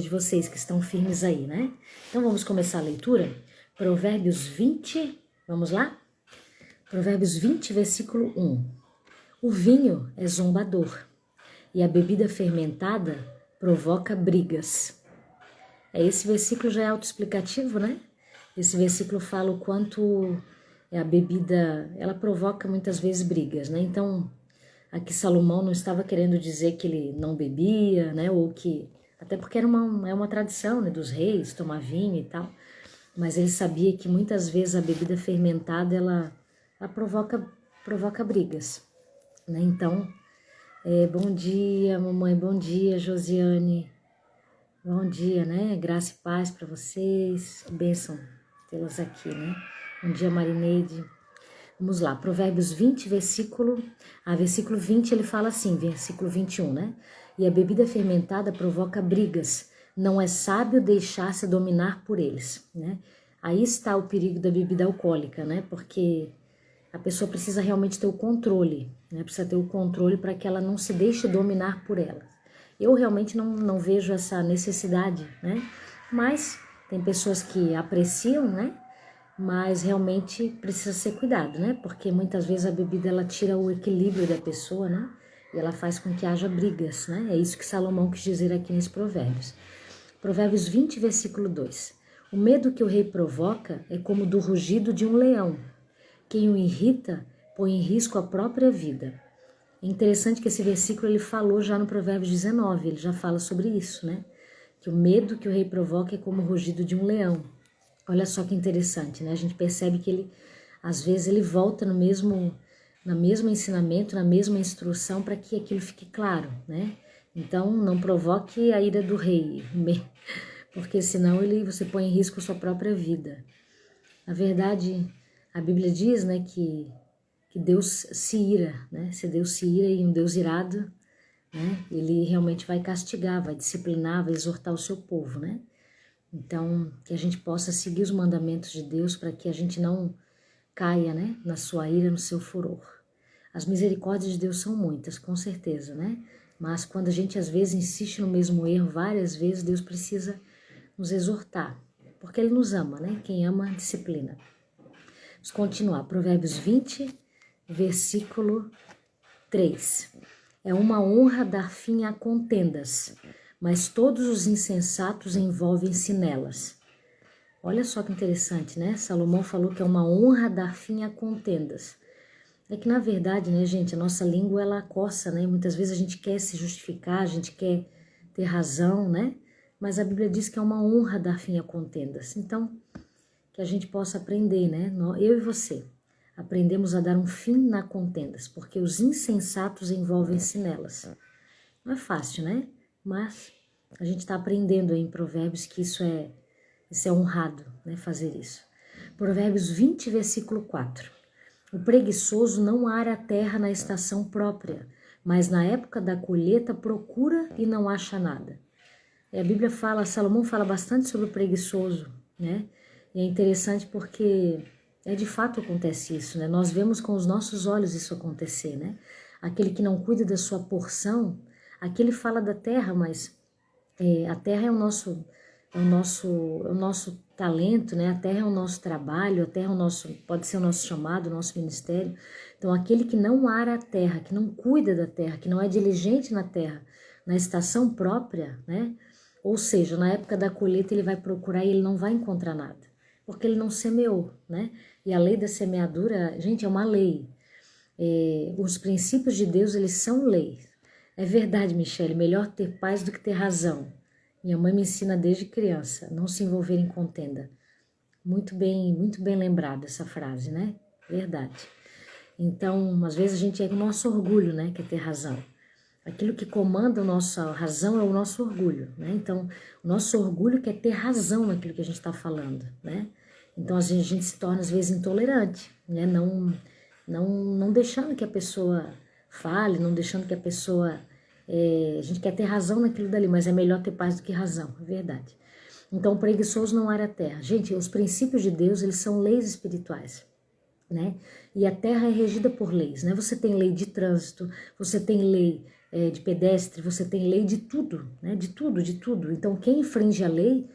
de vocês que estão firmes aí, né? Então vamos começar a leitura. Provérbios 20, vamos lá? Provérbios 20, versículo 1. O vinho é zombador e a bebida fermentada provoca brigas. Esse versículo já é autoexplicativo, né? Esse versículo fala o quanto a bebida, ela provoca muitas vezes brigas, né? Então, aqui Salomão não estava querendo dizer que ele não bebia, né? Ou que, até porque é uma tradição, né, dos reis tomar vinho e tal. Mas ele sabia que muitas vezes a bebida fermentada, ela provoca brigas, né? Então, bom dia, mamãe, bom dia, Josiane. Bom dia, né? Graça e paz para vocês. Bênção tê-las aqui, né? Bom dia, Marineide. Vamos lá, Provérbios 20, versículo 20, ele fala assim, versículo 21, né? E a bebida fermentada provoca brigas, não é sábio deixar-se dominar por eles, né? Aí está o perigo da bebida alcoólica, né? Porque a pessoa precisa realmente ter o controle, né? Precisa ter o controle para que ela não se deixe dominar por ela. Eu realmente não vejo essa necessidade, né? Mas tem pessoas que apreciam, né? Mas realmente precisa ser cuidado, né? Porque muitas vezes a bebida ela tira o equilíbrio da pessoa, né? E ela faz com que haja brigas, né? É isso que Salomão quis dizer aqui nesse Provérbios. Provérbios 20, versículo 2. O medo que o rei provoca é como do rugido de um leão. Quem o irrita põe em risco a própria vida. É interessante que esse versículo ele falou já no Provérbios 19, ele já fala sobre isso, né? Que o medo que o rei provoca é como o rugido de um leão. Olha só que interessante, né? A gente percebe que ele, às vezes, ele volta no mesmo ensinamento, na mesma instrução, para que aquilo fique claro, né? Então, não provoque a ira do rei, porque senão você põe em risco a sua própria vida. Na verdade, a Bíblia diz, né, que Deus se ira, né? Se Deus se ira e um Deus irado, né? Ele realmente vai castigar, vai disciplinar, vai exortar o seu povo, né? Então, que a gente possa seguir os mandamentos de Deus para que a gente não caia, né, na sua ira, no seu furor. As misericórdias de Deus são muitas, com certeza, né? Mas quando a gente às vezes insiste no mesmo erro várias vezes, Deus precisa nos exortar, porque Ele nos ama, né? Quem ama, disciplina. Vamos continuar. Provérbios 20, versículo 3. É uma honra dar fim a contendas, mas todos os insensatos envolvem-se nelas. Olha só que interessante, né? Salomão falou que é uma honra dar fim a contendas. É que, na verdade, né, gente, a nossa língua, ela coça, né? Muitas vezes a gente quer se justificar, a gente quer ter razão, né? Mas a Bíblia diz que é uma honra dar fim a contendas. Então, que a gente possa aprender, né? Eu e você, aprendemos a dar um fim na contendas, porque os insensatos envolvem-se nelas. Não é fácil, né? Mas a gente está aprendendo aí em Provérbios que isso é honrado, né? Fazer isso. Provérbios 20, versículo 4. O preguiçoso não ara a terra na estação própria, mas na época da colheita procura e não acha nada. A Bíblia fala, Salomão fala bastante sobre o preguiçoso, né? E é interessante porque de fato acontece isso, né? Nós vemos com os nossos olhos isso acontecer, né? Aquele que não cuida da sua porção, aqui ele fala da terra, mas a terra é o nosso talento, né? A terra é o nosso trabalho, a terra pode ser o nosso chamado, o nosso ministério. Então, aquele que não ara a terra, que não cuida da terra, que não é diligente na terra, na estação própria, né? Ou seja, na época da colheita ele vai procurar e ele não vai encontrar nada, porque ele não semeou, né? E a lei da semeadura, gente, é uma lei. Os princípios de Deus, eles são leis. É verdade, Michele, melhor ter paz do que ter razão. Minha mãe me ensina desde criança, não se envolver em contenda. Muito bem lembrada essa frase, né? Verdade. Então, às vezes a gente é o nosso orgulho, né? Quer ter razão. Aquilo que comanda a nossa razão é o nosso orgulho, né? Então, o nosso orgulho quer ter razão naquilo que a gente está falando, né? Então, a gente se torna, às vezes, intolerante, né? Não deixando que a pessoa fale, não deixando que a pessoa... a gente quer ter razão naquilo dali, mas é melhor ter paz do que razão, é verdade. Então, o preguiçoso não ara a terra. Gente, os princípios de Deus, eles são leis espirituais, né? E a terra é regida por leis, né? Você tem lei de trânsito, você tem lei de pedestre, você tem lei de tudo, né? De tudo, de tudo. Então, quem infringe a lei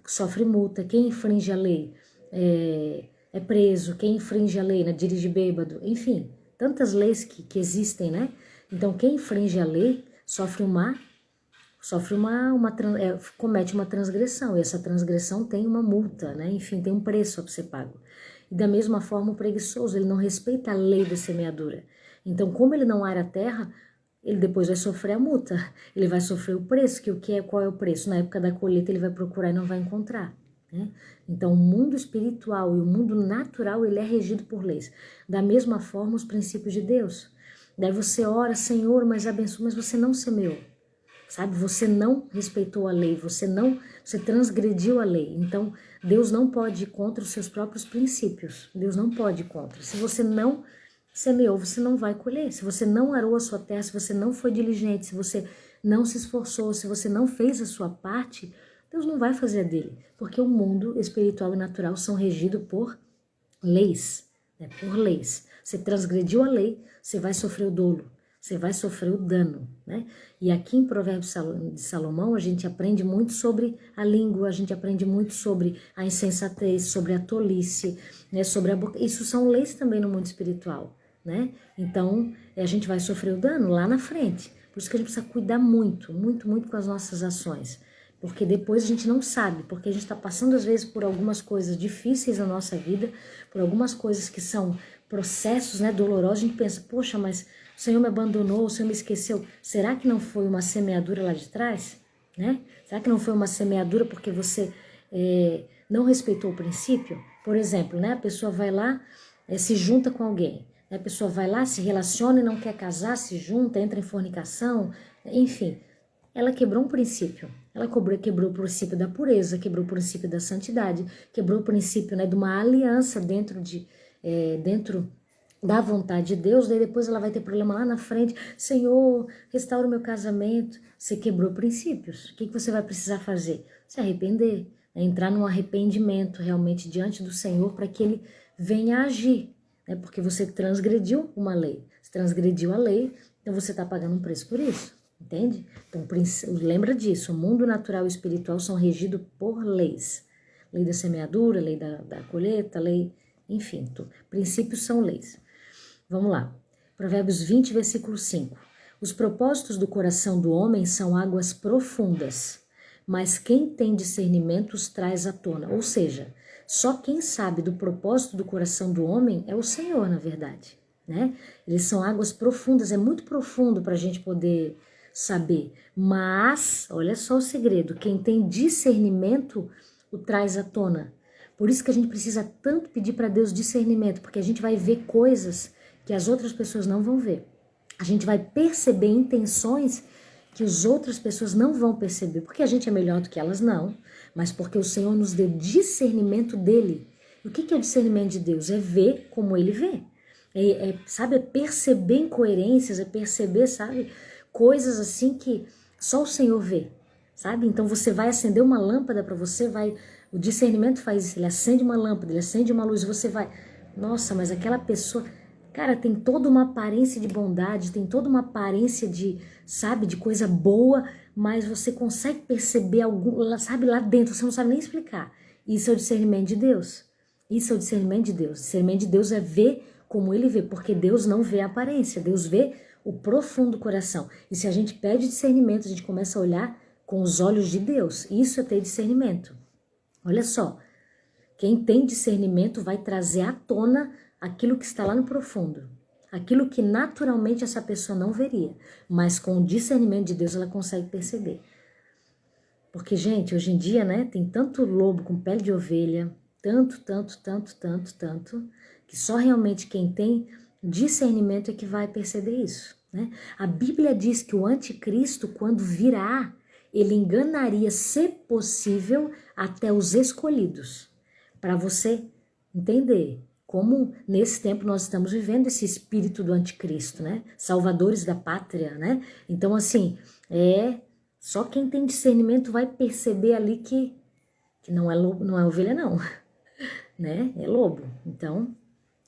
sofre multa, quem infringe a lei é preso, quem infringe a lei, né, dirige bêbado, enfim, tantas leis que existem, né? Então, quem infringe a lei comete uma transgressão, e essa transgressão tem uma multa, né? Enfim, tem um preço a ser pago. E da mesma forma, o preguiçoso, ele não respeita a lei da semeadura. Então, como ele não ara a terra, ele depois vai sofrer a multa, ele vai sofrer o preço, qual é o preço? Na época da colheita ele vai procurar e não vai encontrar, né? Então o mundo espiritual e o mundo natural, ele é regido por leis. Da mesma forma os princípios de Deus. Daí você ora, Senhor, mas abençoa, mas você não semeou, sabe? Você não respeitou a lei, você transgrediu a lei. Então Deus não pode ir contra os seus próprios princípios, Deus não pode ir contra. Se você não semeou, você não vai colher. Se você não arou a sua terra, se você não foi diligente, se você não se esforçou, se você não fez a sua parte, Deus não vai fazer a dele. Porque o mundo espiritual e natural são regidos por leis, né? Por leis. Você transgrediu a lei, você vai sofrer o dolo, você vai sofrer o dano, né? E aqui em Provérbios de Salomão, a gente aprende muito sobre a língua, a gente aprende muito sobre a insensatez, sobre a tolice, né? Sobre a boca. Isso são leis também no mundo espiritual, né? Então, a gente vai sofrer o dano lá na frente. Por isso que a gente precisa cuidar muito, muito, muito com as nossas ações. Porque depois a gente não sabe, porque a gente está passando às vezes por algumas coisas difíceis na nossa vida, por algumas coisas que são processos, né, dolorosos. A gente pensa, poxa, mas o Senhor me abandonou, o Senhor me esqueceu. Será que não foi uma semeadura lá de trás? Né? Será que não foi uma semeadura porque você não respeitou o princípio? Por exemplo, né, a pessoa vai lá, se junta com alguém. A pessoa vai lá, se relaciona e não quer casar, se junta, entra em fornicação, enfim. Ela quebrou um princípio. Ela quebrou o princípio da pureza, quebrou o princípio da santidade, quebrou o princípio, né, de uma aliança dentro da vontade de Deus. Daí depois ela vai ter problema lá na frente. Senhor, restaura o meu casamento. Você quebrou princípios. O que você vai precisar fazer? Se arrepender, né? Entrar num arrependimento realmente diante do Senhor para que Ele venha agir. Porque você transgrediu uma lei. Você transgrediu a lei, então você está pagando um preço por isso, entende? Então lembra disso, o mundo natural e espiritual são regidos por leis. Lei da semeadura, lei da colheita, lei, enfim, princípios são leis. Vamos lá, Provérbios 20, versículo 5. Os propósitos do coração do homem são águas profundas, mas quem tem discernimento os traz à tona. Ou seja, só quem sabe do propósito do coração do homem é o Senhor, na verdade, né? Eles são águas profundas, é muito profundo para a gente poder saber. Mas, olha só o segredo, quem tem discernimento o traz à tona. Por isso que a gente precisa tanto pedir para Deus discernimento, porque a gente vai ver coisas que as outras pessoas não vão ver. A gente vai perceber intenções que as outras pessoas não vão perceber, porque a gente é melhor do que elas, não, mas porque o Senhor nos deu discernimento dele. E o que é o discernimento de Deus? É ver como ele vê. Sabe, é perceber incoerências, é perceber, sabe, coisas assim que só o Senhor vê, sabe? Então você vai acender uma lâmpada para você, o discernimento faz isso, ele acende uma lâmpada, ele acende uma luz, você vai, nossa, mas aquela pessoa, cara, tem toda uma aparência de bondade, tem toda uma aparência de, sabe, de coisa boa, mas você consegue perceber algo, sabe, lá dentro, você não sabe nem explicar. Isso é o discernimento de Deus. Isso é o discernimento de Deus. O discernimento de Deus é ver como ele vê, porque Deus não vê a aparência, Deus vê o profundo do coração. E se a gente pede discernimento, a gente começa a olhar com os olhos de Deus. Isso é ter discernimento. Olha só, quem tem discernimento vai trazer à tona aquilo que está lá no profundo, aquilo que naturalmente essa pessoa não veria, mas com o discernimento de Deus ela consegue perceber. Porque, gente, hoje em dia, né, tem tanto lobo com pele de ovelha, tanto, que só realmente quem tem discernimento é que vai perceber isso, né? A Bíblia diz que o anticristo, quando virá, ele enganaria, se possível, até os escolhidos. Para você entender como nesse tempo nós estamos vivendo esse espírito do anticristo, né? Salvadores da pátria, né? Então, assim, só quem tem discernimento vai perceber ali que não é lobo, não é ovelha, não, né? É lobo. Então,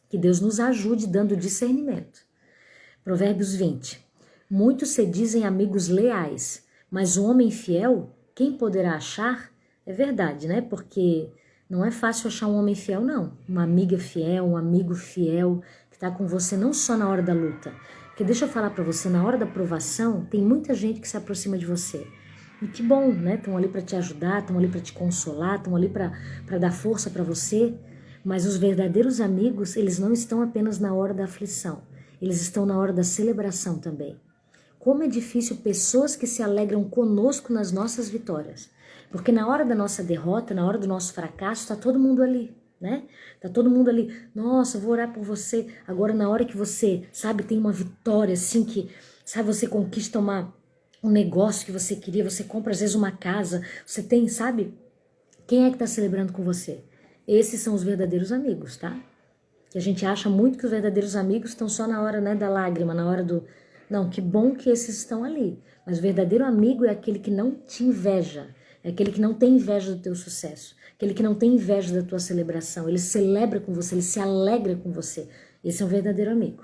que Deus nos ajude dando discernimento. Provérbios 20. Muitos se dizem amigos leais, mas o homem fiel, quem poderá achar? É verdade, né? Porque não é fácil achar um homem fiel, não. Uma amiga fiel, um amigo fiel, que está com você não só na hora da luta. Porque deixa eu falar para você, na hora da provação, tem muita gente que se aproxima de você. E que bom, né? Estão ali para te ajudar, estão ali para te consolar, estão ali para dar força para você. Mas os verdadeiros amigos, eles não estão apenas na hora da aflição. Eles estão na hora da celebração também. Como é difícil pessoas que se alegram conosco nas nossas vitórias. Porque na hora da nossa derrota, na hora do nosso fracasso, está todo mundo ali, né? Tá todo mundo ali, nossa, vou orar por você. Agora, na hora que você, sabe, tem uma vitória, assim, que, sabe, você conquista um negócio que você queria, você compra às vezes uma casa, você tem, sabe? Quem é que está celebrando com você? Esses são os verdadeiros amigos, tá? Que a gente acha muito que os verdadeiros amigos estão só na hora, né, da lágrima, na hora do... Não, que bom que esses estão ali. Mas o verdadeiro amigo é aquele que não te inveja, é aquele que não tem inveja do teu sucesso, aquele que não tem inveja da tua celebração. Ele celebra com você, ele se alegra com você. Esse é um verdadeiro amigo.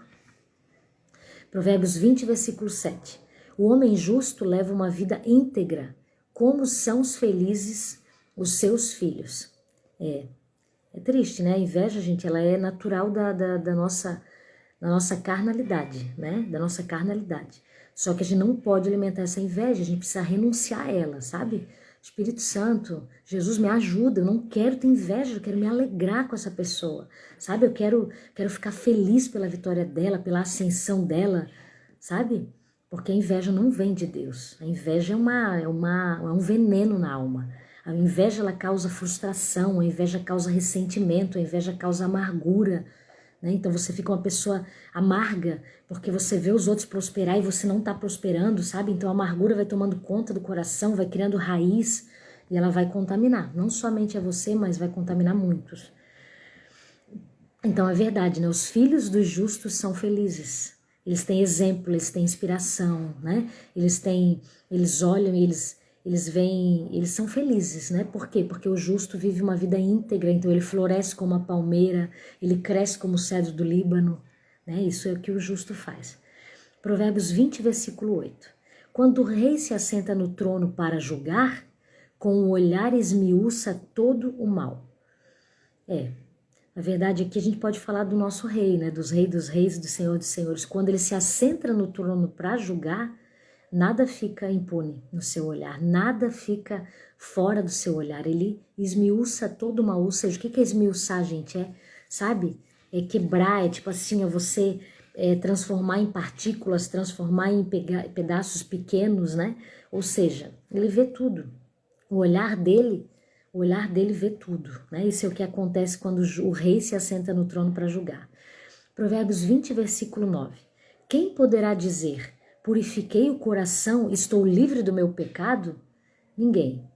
Provérbios 20, versículo 7. O homem justo leva uma vida íntegra. Como são os felizes os seus filhos. É triste, né? A inveja, gente, ela é natural da nossa carnalidade, né? Da nossa carnalidade. Só que a gente não pode alimentar essa inveja, a gente precisa renunciar a ela, sabe? Espírito Santo, Jesus me ajuda, eu não quero ter inveja, eu quero me alegrar com essa pessoa, sabe? Eu quero ficar feliz pela vitória dela, pela ascensão dela, sabe? Porque a inveja não vem de Deus. A inveja é um veneno na alma. A inveja, ela causa frustração, a inveja causa ressentimento, a inveja causa amargura, né? Então você fica uma pessoa amarga porque você vê os outros prosperar e você não está prosperando, sabe? Então a amargura vai tomando conta do coração, vai criando raiz e ela vai contaminar. Não somente a você, mas vai contaminar muitos. Então é verdade, né? Os filhos dos justos são felizes. Eles têm exemplo, eles têm inspiração, né? Eles olham e eles veem, eles são felizes, né? Por quê? Porque o justo vive uma vida íntegra, então ele floresce como a palmeira, ele cresce como o cedro do Líbano, né? Isso é o que o justo faz. Provérbios 20, versículo 8. Quando o rei se assenta no trono para julgar, com o olhar esmiuça todo o mal. Na verdade, aqui a gente pode falar do nosso rei, né? Dos reis, do Senhor dos senhores. Quando ele se assenta no trono para julgar, nada fica impune no seu olhar, nada fica fora do seu olhar. Ele esmiuça todo o mal. Ou seja, o que é esmiuçar, gente? Sabe? É quebrar, é tipo assim, é você transformar em partículas, transformar em pedaços pequenos, né? Ou seja, ele vê tudo. O olhar dele vê tudo, né? Isso é o que acontece quando o rei se assenta no trono para julgar. Provérbios 20, versículo 9. Quem poderá dizer, purifiquei o coração, estou livre do meu pecado? Ninguém.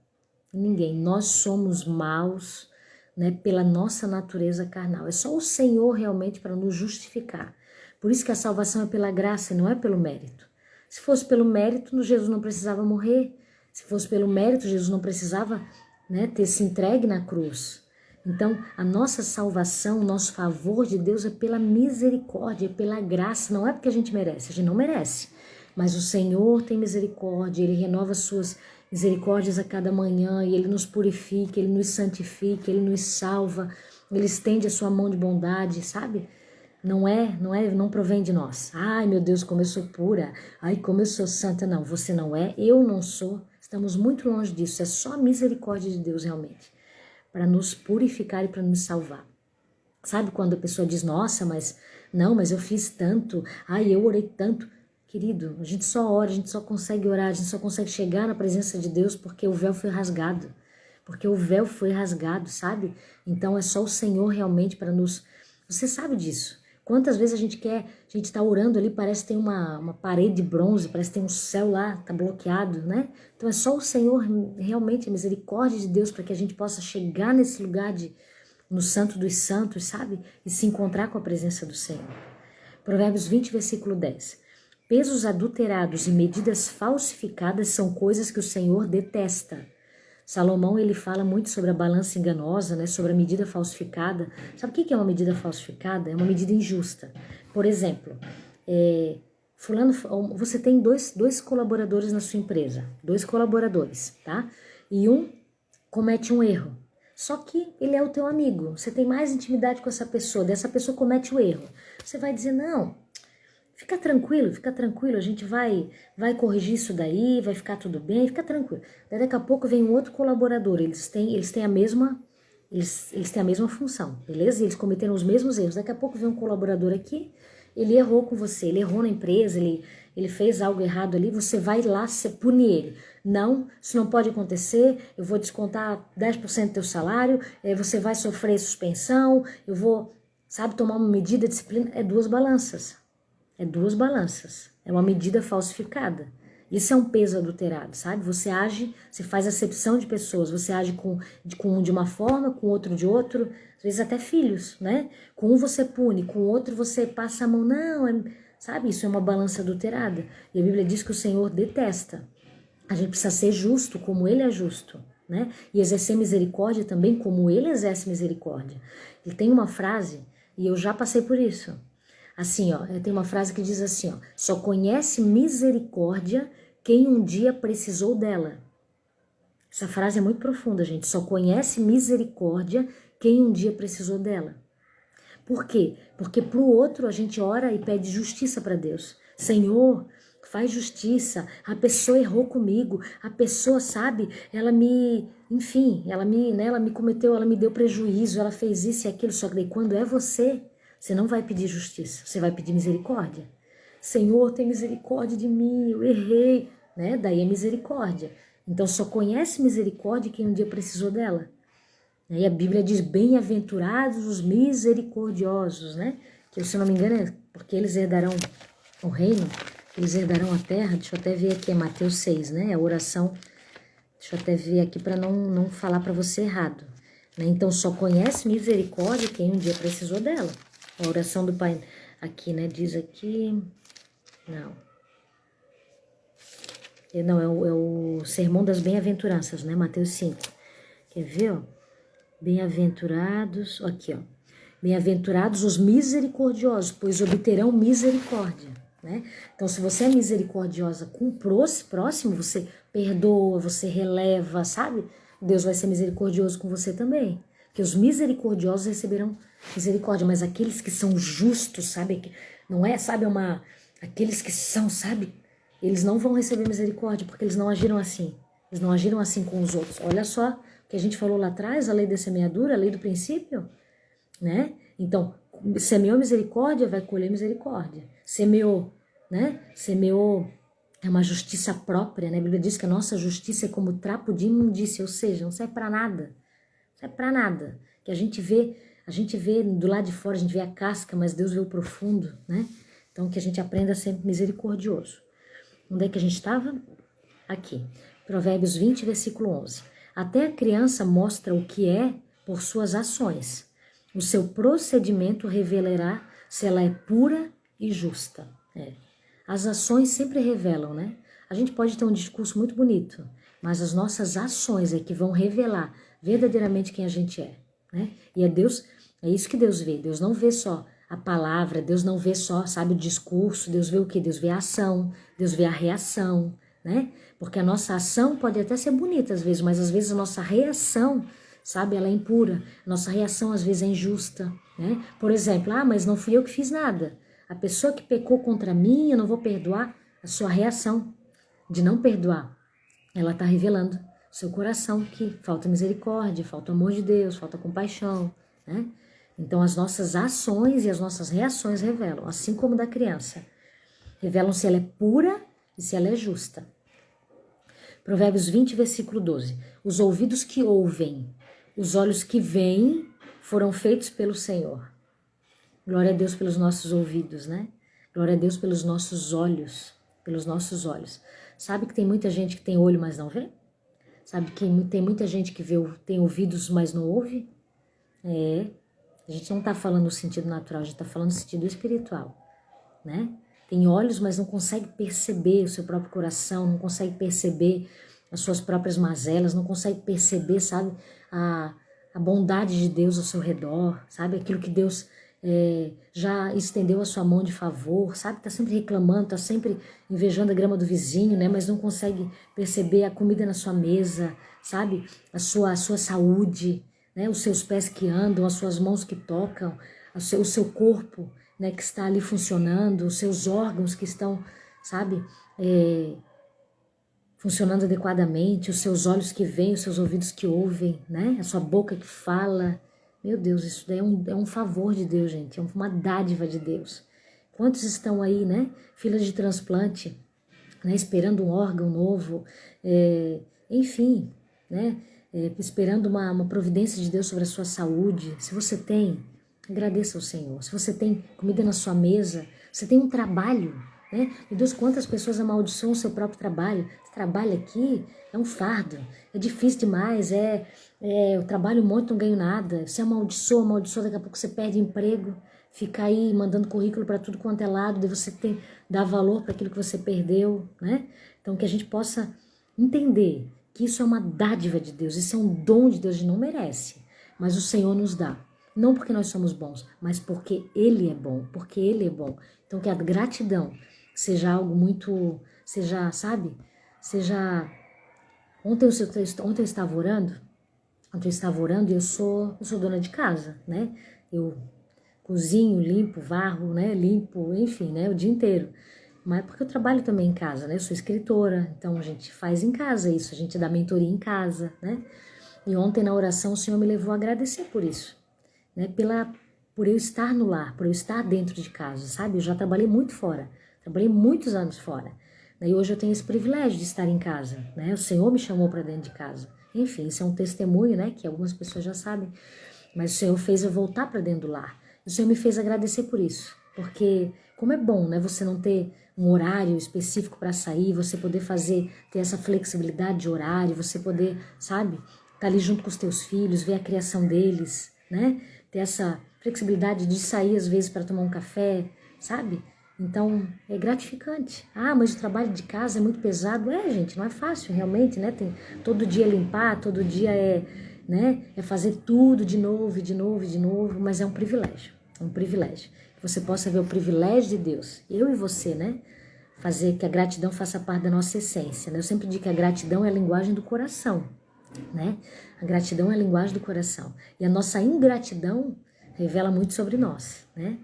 Nós somos maus, né, pela nossa natureza carnal. É só o Senhor realmente para nos justificar. Por isso que a salvação é pela graça e não é pelo mérito. Se fosse pelo mérito, Jesus não precisava morrer. Se fosse pelo mérito, Jesus não precisava, né, ter se entregue na cruz. Então, a nossa salvação, o nosso favor de Deus é pela misericórdia, é pela graça, não é porque a gente merece, a gente não merece. Mas o Senhor tem misericórdia, Ele renova suas misericórdias a cada manhã, e Ele nos purifica, Ele nos santifica, Ele nos salva, Ele estende a sua mão de bondade, sabe? Não provém de nós. Ai, meu Deus, como eu sou pura, ai, como eu sou santa. Não, você não é, eu não sou, estamos muito longe disso, é só a misericórdia de Deus realmente, para nos purificar e para nos salvar. Sabe quando a pessoa diz, nossa, mas eu fiz tanto, ai, eu orei tanto. Querido, a gente só ora, a gente só consegue orar, a gente só consegue chegar na presença de Deus porque o véu foi rasgado. Porque o véu foi rasgado, sabe? Então é só o Senhor realmente para nos... Você sabe disso. Quantas vezes a gente tá orando ali, parece que tem uma parede de bronze, parece que tem um céu lá, tá bloqueado, né? Então é só o Senhor, realmente, a misericórdia de Deus para que a gente possa chegar nesse lugar no Santo dos Santos, sabe? E se encontrar com a presença do Senhor. Provérbios 20, versículo 10. Pesos adulterados e medidas falsificadas são coisas que o Senhor detesta. Salomão, ele fala muito sobre a balança enganosa, né, sobre a medida falsificada. Sabe o que é uma medida falsificada? É uma medida injusta. Por exemplo, fulano, você tem dois colaboradores na sua empresa, 2 colaboradores, tá? E um comete um erro. Só que ele é o teu amigo, você tem mais intimidade com essa pessoa, dessa pessoa comete o erro. Você vai dizer, não, fica tranquilo, a gente vai corrigir isso daí, vai ficar tudo bem, fica tranquilo. Daí daqui a pouco vem um outro colaborador, eles têm a mesma função, beleza? Eles cometeram os mesmos erros. Daqui a pouco vem um colaborador aqui, ele errou com você, ele errou na empresa, ele fez algo errado ali, você vai lá punir ele. Não, isso não pode acontecer, eu vou descontar 10% do teu salário, você vai sofrer suspensão, eu vou, tomar uma medida de disciplina. É duas balanças, é uma medida falsificada. Isso é um peso adulterado, sabe? Você age, você faz acepção de pessoas, você age com um de uma forma, com outro de outro, às vezes até filhos, né? Com um você pune, com o outro você passa a mão. Não, sabe? Isso é uma balança adulterada. E a Bíblia diz que o Senhor detesta. A gente precisa ser justo como Ele é justo, né? E exercer misericórdia também como Ele exerce misericórdia. E tem uma frase, e eu já passei por isso. Assim, ó, tem uma frase que diz assim, ó, só conhece misericórdia quem um dia precisou dela. Essa frase é muito profunda, gente. Só conhece misericórdia quem um dia precisou dela. Por quê? Porque pro outro a gente ora e pede justiça para Deus. Senhor, faz justiça. A pessoa errou comigo. A pessoa, ela me cometeu, ela me deu prejuízo, ela fez isso e aquilo. Só que daí quando é você não vai pedir justiça, você vai pedir misericórdia. Senhor, tem misericórdia de mim, eu errei, né? Daí é misericórdia. Então só conhece misericórdia quem um dia precisou dela. E a Bíblia diz, bem-aventurados os misericordiosos, né? Que se eu não me engano é porque eles herdarão o reino, eles herdarão a terra. Deixa eu até ver aqui, é Mateus 6, né? A oração, deixa eu até ver aqui para não falar para você errado. Né? Então só conhece misericórdia quem um dia precisou dela. A oração do Pai aqui, né? Diz aqui... Não, é o Sermão das Bem-aventuranças, né? Mateus 5. Quer ver, ó? Bem-aventurados... Aqui, ó. Bem-aventurados os misericordiosos, pois obterão misericórdia, né? Então, se você é misericordiosa com o próximo, você perdoa, você releva, sabe? Deus vai ser misericordioso com você também. Porque os misericordiosos receberão misericórdia, mas aqueles que são justos, sabe? Não é, aqueles que são, eles não vão receber misericórdia, porque eles não agiram assim. Eles não agiram assim com os outros. Olha só o que a gente falou lá atrás, a lei da semeadura, a lei do princípio, né? Então, semeou misericórdia, vai colher misericórdia. Semeou, né? Semeou é uma justiça própria, né? A Bíblia diz que a nossa justiça é como trapo de imundícia, ou seja, não serve para nada. Não serve para nada. Que a gente vê do lado de fora, a gente vê a casca, mas Deus vê o profundo, né? Então, que a gente aprenda sempre misericordioso. Onde é que a gente estava? Aqui. Provérbios 20, versículo 11. Até a criança mostra o que é por suas ações. O seu procedimento revelará se ela é pura e justa. As ações sempre revelam, né? A gente pode ter um discurso muito bonito, mas as nossas ações é que vão revelar verdadeiramente quem a gente é, né? E é isso que Deus vê. Deus não vê só a palavra, Deus não vê só, o discurso, Deus vê o quê? Deus vê a ação, Deus vê a reação, né? Porque a nossa ação pode até ser bonita às vezes, mas às vezes a nossa reação, ela é impura. Nossa reação às vezes é injusta, né? Por exemplo, mas não fui eu que fiz nada. A pessoa que pecou contra mim, eu não vou perdoar. A sua reação de não perdoar, ela está revelando seu coração que falta misericórdia, falta amor de Deus, falta compaixão, né? Então as nossas ações e as nossas reações revelam, assim como da criança. Revelam se ela é pura e se ela é justa. Provérbios 20, versículo 12. Os ouvidos que ouvem, os olhos que veem, foram feitos pelo Senhor. Glória a Deus pelos nossos ouvidos, né? Glória a Deus pelos nossos olhos, Sabe que tem muita gente que tem olho, mas não vê? Sabe que tem muita gente que tem ouvidos, mas não ouve? A gente não está falando no sentido natural, a gente está falando no sentido espiritual, né? Tem olhos, mas não consegue perceber o seu próprio coração, não consegue perceber as suas próprias mazelas, não consegue perceber, a bondade de Deus ao seu redor, aquilo que Deus já estendeu a sua mão de favor, sabe? Está sempre reclamando, está sempre invejando a grama do vizinho, né? Mas não consegue perceber a comida na sua mesa, sabe? A sua saúde, né? Os seus pés que andam, as suas mãos que tocam, o seu corpo, né? Que está ali funcionando, os seus órgãos que estão, sabe? Funcionando adequadamente, os seus olhos que veem, os seus ouvidos que ouvem, né? A sua boca que fala. Meu Deus, isso daí é um favor de Deus, gente, é uma dádiva de Deus. Quantos estão aí, né? Filas de transplante, né? Esperando um órgão novo, enfim, né? Esperando uma providência de Deus sobre a sua saúde. Se você tem, agradeça ao Senhor. Se você tem comida na sua mesa, você tem um trabalho, né? Meu Deus, quantas pessoas amaldiçoam o seu próprio trabalho. Esse trabalho aqui é um fardo, é difícil demais, eu trabalho muito, não ganho nada. Você amaldiçoa, daqui a pouco você perde emprego, fica aí mandando currículo para tudo quanto é lado, daí você tem que dar valor para aquilo que você perdeu, né? Então que a gente possa entender que isso é uma dádiva de Deus, isso é um dom de Deus, a gente não merece, mas o Senhor nos dá. Não porque nós somos bons, mas porque Ele é bom, porque Ele é bom. Então que a gratidão seja algo muito, sabe? Ontem eu estava orando, e eu sou dona de casa, né? Eu cozinho, limpo, varro, né? Limpo, enfim, né? O dia inteiro. Mas porque eu trabalho também em casa, né? Eu sou escritora, então a gente faz em casa isso, a gente dá mentoria em casa, né? E ontem na oração o Senhor me levou a agradecer por isso, né? Por eu estar no lar, por eu estar dentro de casa, sabe? Eu já trabalhei muito fora, trabalhei muitos anos fora. E hoje eu tenho esse privilégio de estar em casa, né? O Senhor me chamou para dentro de casa. Enfim, isso é um testemunho, né? Que algumas pessoas já sabem. Mas o Senhor fez eu voltar para dentro do lar. O Senhor me fez agradecer por isso. Porque como é bom, né? Você não ter um horário específico para sair, você poder ter essa flexibilidade de horário, você poder, sabe? Estar ali junto com os teus filhos, ver a criação deles, né? Ter essa flexibilidade de sair às vezes para tomar um café, sabe? Então, é gratificante. Ah, mas o trabalho de casa é muito pesado. Gente, não é fácil, realmente, né? Tem todo dia limpar, todo dia né? É fazer tudo de novo, de novo, de novo, mas é um privilégio. É um privilégio. Que você possa ver o privilégio de Deus, eu e você, né? Fazer que a gratidão faça parte da nossa essência, né? Eu sempre digo que a gratidão é a linguagem do coração, né? A gratidão é a linguagem do coração. E a nossa ingratidão revela muito sobre nós, né?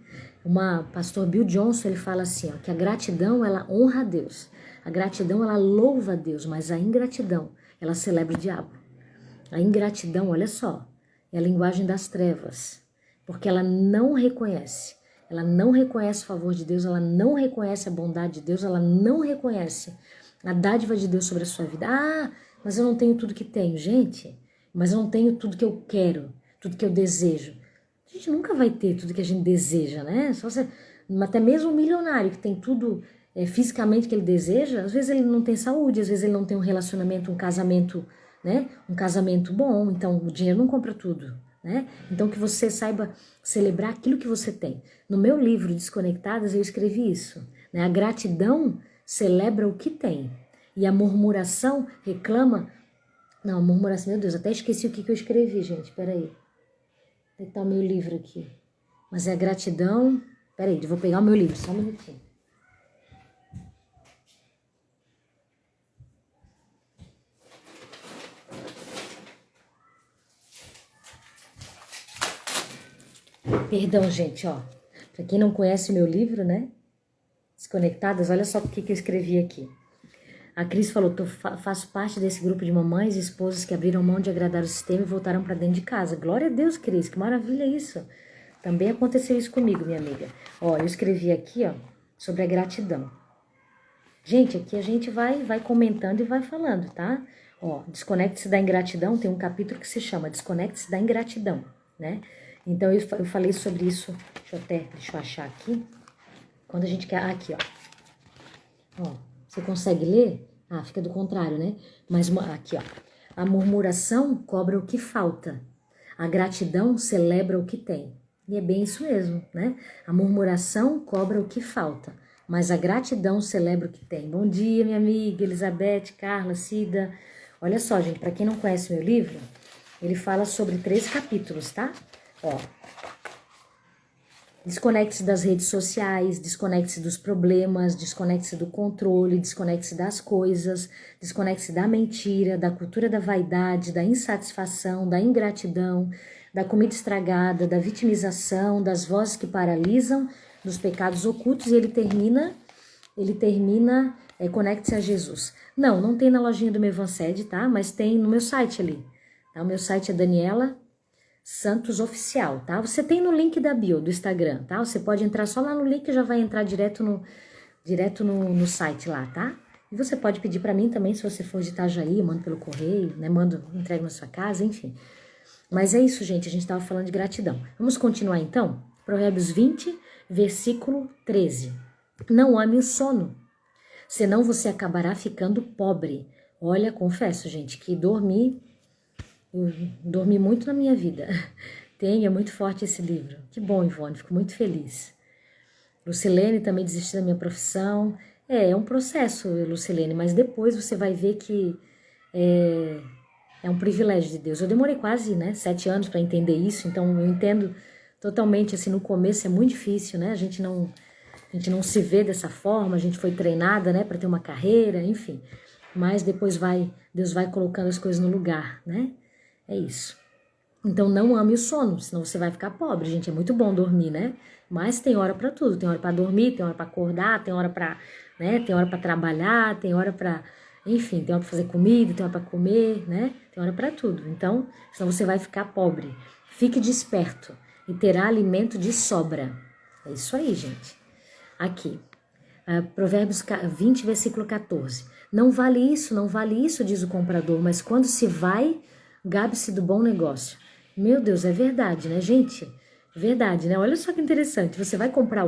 Pastor Bill Johnson, ele fala assim, ó, que a gratidão, ela honra a Deus. A gratidão, ela louva a Deus, mas a ingratidão, ela celebra o diabo. A ingratidão, olha só, é a linguagem das trevas, porque ela não reconhece o favor de Deus, ela não reconhece a bondade de Deus, ela não reconhece a dádiva de Deus sobre a sua vida. Ah, mas eu não tenho tudo que tenho, gente, mas eu não tenho tudo que eu quero, tudo que eu desejo. A gente nunca vai ter tudo que a gente deseja, né? Até mesmo um milionário que tem tudo fisicamente que ele deseja, às vezes ele não tem saúde, às vezes ele não tem um relacionamento, um casamento, né? Um casamento bom, então o dinheiro não compra tudo, né? Então que você saiba celebrar aquilo que você tem. No meu livro Desconectadas eu escrevi isso, né? A gratidão celebra o que tem e a murmuração reclama. Não, murmuração, meu Deus, até esqueci o que eu escrevi, gente, peraí. Onde está o meu livro aqui? Mas é a gratidão. Peraí, eu vou pegar o meu livro, só um minutinho. Perdão, gente, ó. Para quem não conhece o meu livro, né? Desconectadas, olha só o que eu escrevi aqui. A Cris falou, faço parte desse grupo de mamães e esposas que abriram mão de agradar o sistema e voltaram para dentro de casa. Glória a Deus, Cris, que maravilha isso. Também aconteceu isso comigo, minha amiga. Ó, eu escrevi aqui, ó, sobre a gratidão. Gente, aqui a gente vai comentando e vai falando, tá? Ó, Desconecte-se da ingratidão, tem um capítulo que se chama Desconecte-se da ingratidão, né? Então, eu falei sobre isso, deixa eu achar aqui. Quando a gente quer, aqui, ó. Você consegue ler? Ah, fica do contrário, né? Mas aqui, ó. A murmuração cobra o que falta. A gratidão celebra o que tem. E é bem isso mesmo, né? A murmuração cobra o que falta, mas a gratidão celebra o que tem. Bom dia, minha amiga Elizabeth, Carla, Cida. Olha só, gente, para quem não conhece meu livro, ele fala sobre 3 capítulos, tá? Ó. Desconecte-se das redes sociais, desconecte-se dos problemas, desconecte-se do controle, desconecte-se das coisas, desconecte-se da mentira, da cultura da vaidade, da insatisfação, da ingratidão, da comida estragada, da vitimização, das vozes que paralisam, dos pecados ocultos, e ele termina, conecte-se a Jesus. Não tem na lojinha do meu Evanced, tá? Mas tem no meu site ali. Tá? O meu site é Daniela Santos Oficial, tá? Você tem no link da bio do Instagram, tá? Você pode entrar só lá no link e já vai entrar direto no site lá, tá? E você pode pedir para mim também, se você for de Itajaí, mando pelo correio, né? Entrego na sua casa, enfim. Mas é isso, gente, a gente estava falando de gratidão. Vamos continuar então? Provérbios 20, versículo 13. Não ame o sono, senão você acabará ficando pobre. Olha, confesso, gente, que eu dormi muito na minha vida. É muito forte esse livro. Que bom, Ivone, fico muito feliz. Lucilene, também desisti da minha profissão. É um processo, Lucilene, mas depois você vai ver que é um privilégio de Deus. Eu demorei quase 7 anos para entender isso, então eu entendo totalmente, assim, no começo é muito difícil, né? A gente não se vê dessa forma, a gente foi treinada, né, para ter uma carreira, enfim. Mas depois Deus vai colocando as coisas no lugar, né? É isso. Então não ame o sono, senão você vai ficar pobre, gente. É muito bom dormir, né? Mas tem hora para tudo. Tem hora para dormir, tem hora para acordar, tem hora para, né? Tem hora para trabalhar, tem hora para, enfim, tem hora para fazer comida, tem hora para comer, né? Tem hora para tudo. Então, senão você vai ficar pobre. Fique desperto e terá alimento de sobra. É isso aí, gente. Aqui, Provérbios 20, versículo 14. Não vale isso, diz o comprador, mas quando se vai, gabe-se do bom negócio. Meu Deus, é verdade, né, gente? Verdade, né? Olha só que interessante. Você vai comprar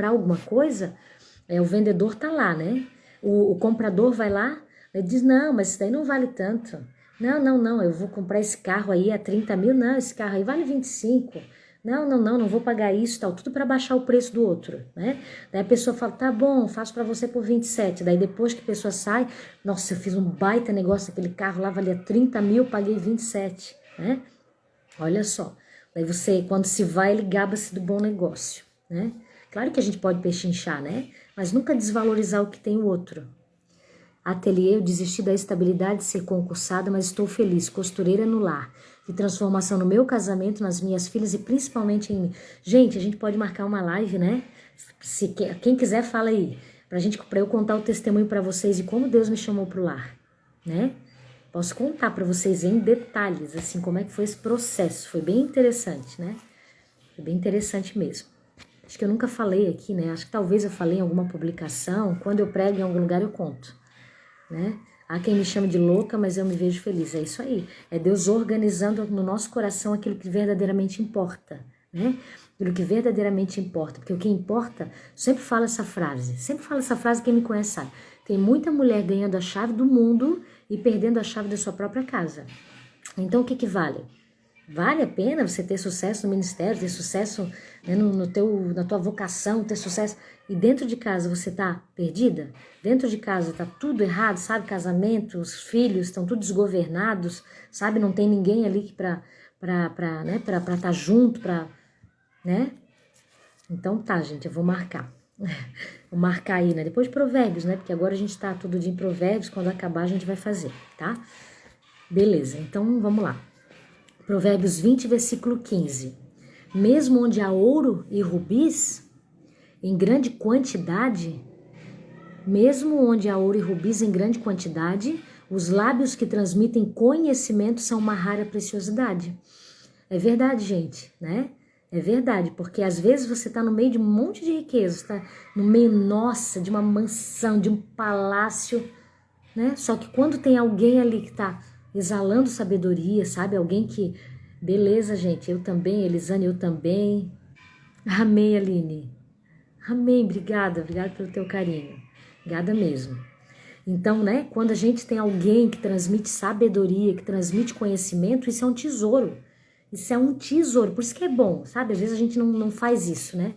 alguma coisa, o vendedor tá lá, né? O comprador vai lá, ele diz, não, mas isso daí não vale tanto. Não, eu vou comprar esse carro aí a 30 mil, não, esse carro aí vale 25. Não vou pagar isso, tal, tudo para baixar o preço do outro, né? Daí a pessoa fala, tá bom, faço para você por 27. Daí depois que a pessoa sai, nossa, eu fiz um baita negócio, aquele carro lá valia 30 mil, paguei 27, né? Olha só. Daí você, quando se vai, ele gaba-se do bom negócio, né? Claro que a gente pode pechinchar, né? Mas nunca desvalorizar o que tem o outro. Ateliê, eu desisti da estabilidade de ser concursada, mas estou feliz, costureira no lar. De transformação no meu casamento, nas minhas filhas e principalmente em mim. Gente, a gente pode marcar uma live, né? Quem quiser, fala aí. Pra eu contar o testemunho para vocês de como Deus me chamou pro lar, né? Posso contar para vocês em detalhes, assim, como é que foi esse processo. Foi bem interessante, né? Foi bem interessante mesmo. Acho que eu nunca falei aqui, né? Acho que talvez eu falei em alguma publicação. Quando eu prego em algum lugar, eu conto, né? Há quem me chame de louca, mas eu me vejo feliz. É isso aí. É Deus organizando no nosso coração aquilo que verdadeiramente importa, né? Aquilo que verdadeiramente importa. Porque o que importa, sempre falo essa frase. Sempre falo essa frase, quem me conhece sabe. Tem muita mulher ganhando a chave do mundo e perdendo a chave da sua própria casa. Então, o que vale? Vale a pena você ter sucesso no ministério, ter sucesso, né, na tua vocação, ter sucesso. E dentro de casa você tá perdida? Dentro de casa tá tudo errado, sabe? Casamento, os filhos estão tudo desgovernados, sabe? Não tem ninguém ali para estar junto, né? Então tá, gente, eu vou marcar. Vou marcar aí, né? Depois de Provérbios, né? Porque agora a gente tá todo dia em Provérbios, quando acabar a gente vai fazer, tá? Beleza, então vamos lá. Provérbios 20, versículo 15. Mesmo onde há ouro e rubis, em grande quantidade, os lábios que transmitem conhecimento são uma rara preciosidade. É verdade, gente, né? É verdade, porque às vezes você está no meio de um monte de riqueza, está no meio, nossa, de uma mansão, de um palácio, né? Só que quando tem alguém ali que está exalando sabedoria, sabe? Alguém que, beleza, gente, eu também, Elisane, eu também. Amém, Aline. Amém, obrigada pelo teu carinho. Obrigada mesmo. Então, né, quando a gente tem alguém que transmite sabedoria, que transmite conhecimento, isso é um tesouro. Isso é um tesouro, por isso que é bom, sabe? Às vezes a gente não faz isso, né?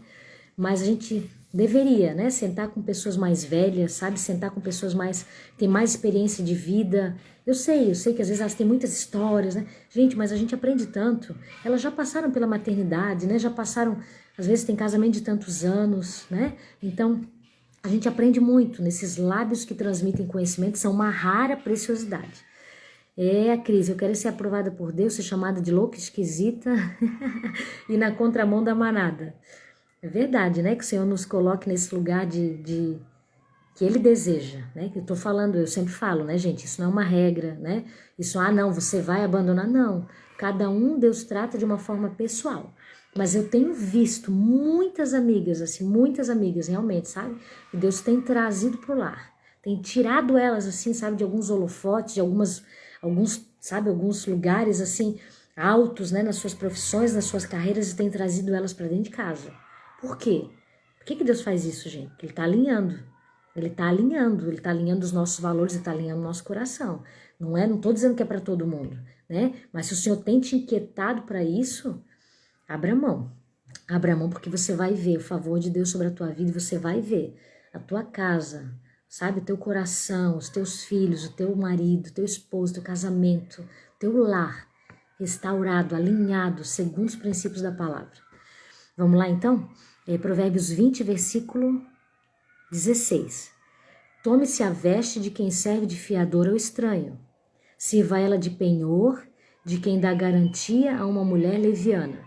Mas a gente deveria, né? Sentar com pessoas mais velhas, sabe? Sentar com pessoas que têm mais experiência de vida. Eu sei que às vezes elas têm muitas histórias, né? Gente, mas a gente aprende tanto. Elas já passaram pela maternidade, né? Já passaram às vezes tem casamento de tantos anos, né? Então, a gente aprende muito nesses lábios que transmitem conhecimento, são uma rara preciosidade. Cris, eu quero ser aprovada por Deus, ser chamada de louca, esquisita e na contramão da manada. É verdade, né? Que o Senhor nos coloque nesse lugar de que Ele deseja, né? Que eu tô falando, eu sempre falo, né, gente? Isso não é uma regra, né? Isso, não, você vai abandonar, não. Cada um Deus trata de uma forma pessoal. Mas eu tenho visto muitas amigas, assim, muitas amigas, realmente, sabe? Que Deus tem trazido pro lar. Tem tirado elas, assim, sabe, de alguns holofotes, de alguns, sabe, alguns lugares, assim, altos, né, nas suas profissões, nas suas carreiras, e tem trazido elas para dentro de casa. Por quê? Por que Deus faz isso, gente? Porque Ele tá alinhando. Ele tá alinhando os nossos valores, Ele tá alinhando o nosso coração. Não tô dizendo que é para todo mundo, né? Mas se o Senhor tem te inquietado para isso, abra mão. Abra mão, porque você vai ver o favor de Deus sobre a tua vida, e você vai ver a tua casa, sabe? O teu coração, os teus filhos, o teu marido, o teu esposo, o teu casamento, o teu lar restaurado, alinhado, segundo os princípios da palavra. Vamos lá, então? Provérbios 20, versículo 16. Tome-se a veste de quem serve de fiador ao estranho. Sirva ela de penhor, de quem dá garantia a uma mulher leviana.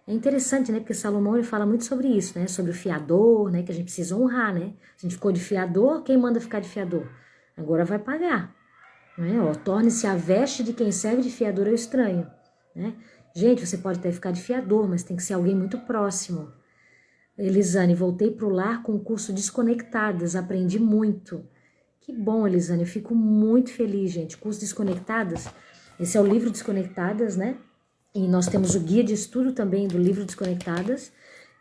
É interessante, né? Porque Salomão ele fala muito sobre isso, né? Sobre o fiador, né? Que a gente precisa honrar, né? Se a gente ficou de fiador, quem manda ficar de fiador? Agora vai pagar. Né? Torne-se a veste de quem serve de fiador ao estranho. Né? Gente, você pode até ficar de fiador, mas tem que ser alguém muito próximo. Elisane, voltei para o lar com o curso Desconectadas, aprendi muito. Que bom, Elisane, eu fico muito feliz, gente. Curso Desconectadas, esse é o livro Desconectadas, né? E nós temos o guia de estudo também do livro Desconectadas,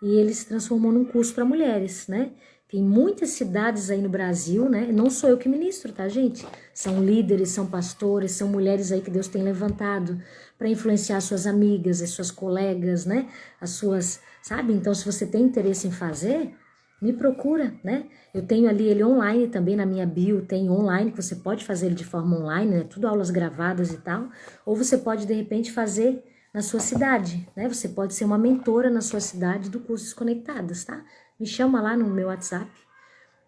e ele se transformou num curso para mulheres, né? Tem muitas cidades aí no Brasil, né? Não sou eu que ministro, tá, gente? São líderes, são pastores, são mulheres aí que Deus tem levantado para influenciar suas amigas, as suas colegas, né? As suas, sabe? Então, se você tem interesse em fazer, me procura, né? Eu tenho ali ele online também, na minha bio tem online, que você pode fazer ele de forma online, né? Tudo aulas gravadas e tal. Ou você pode, de repente, fazer na sua cidade, né? Você pode ser uma mentora na sua cidade do curso Desconectadas, tá? Me chama lá no meu WhatsApp.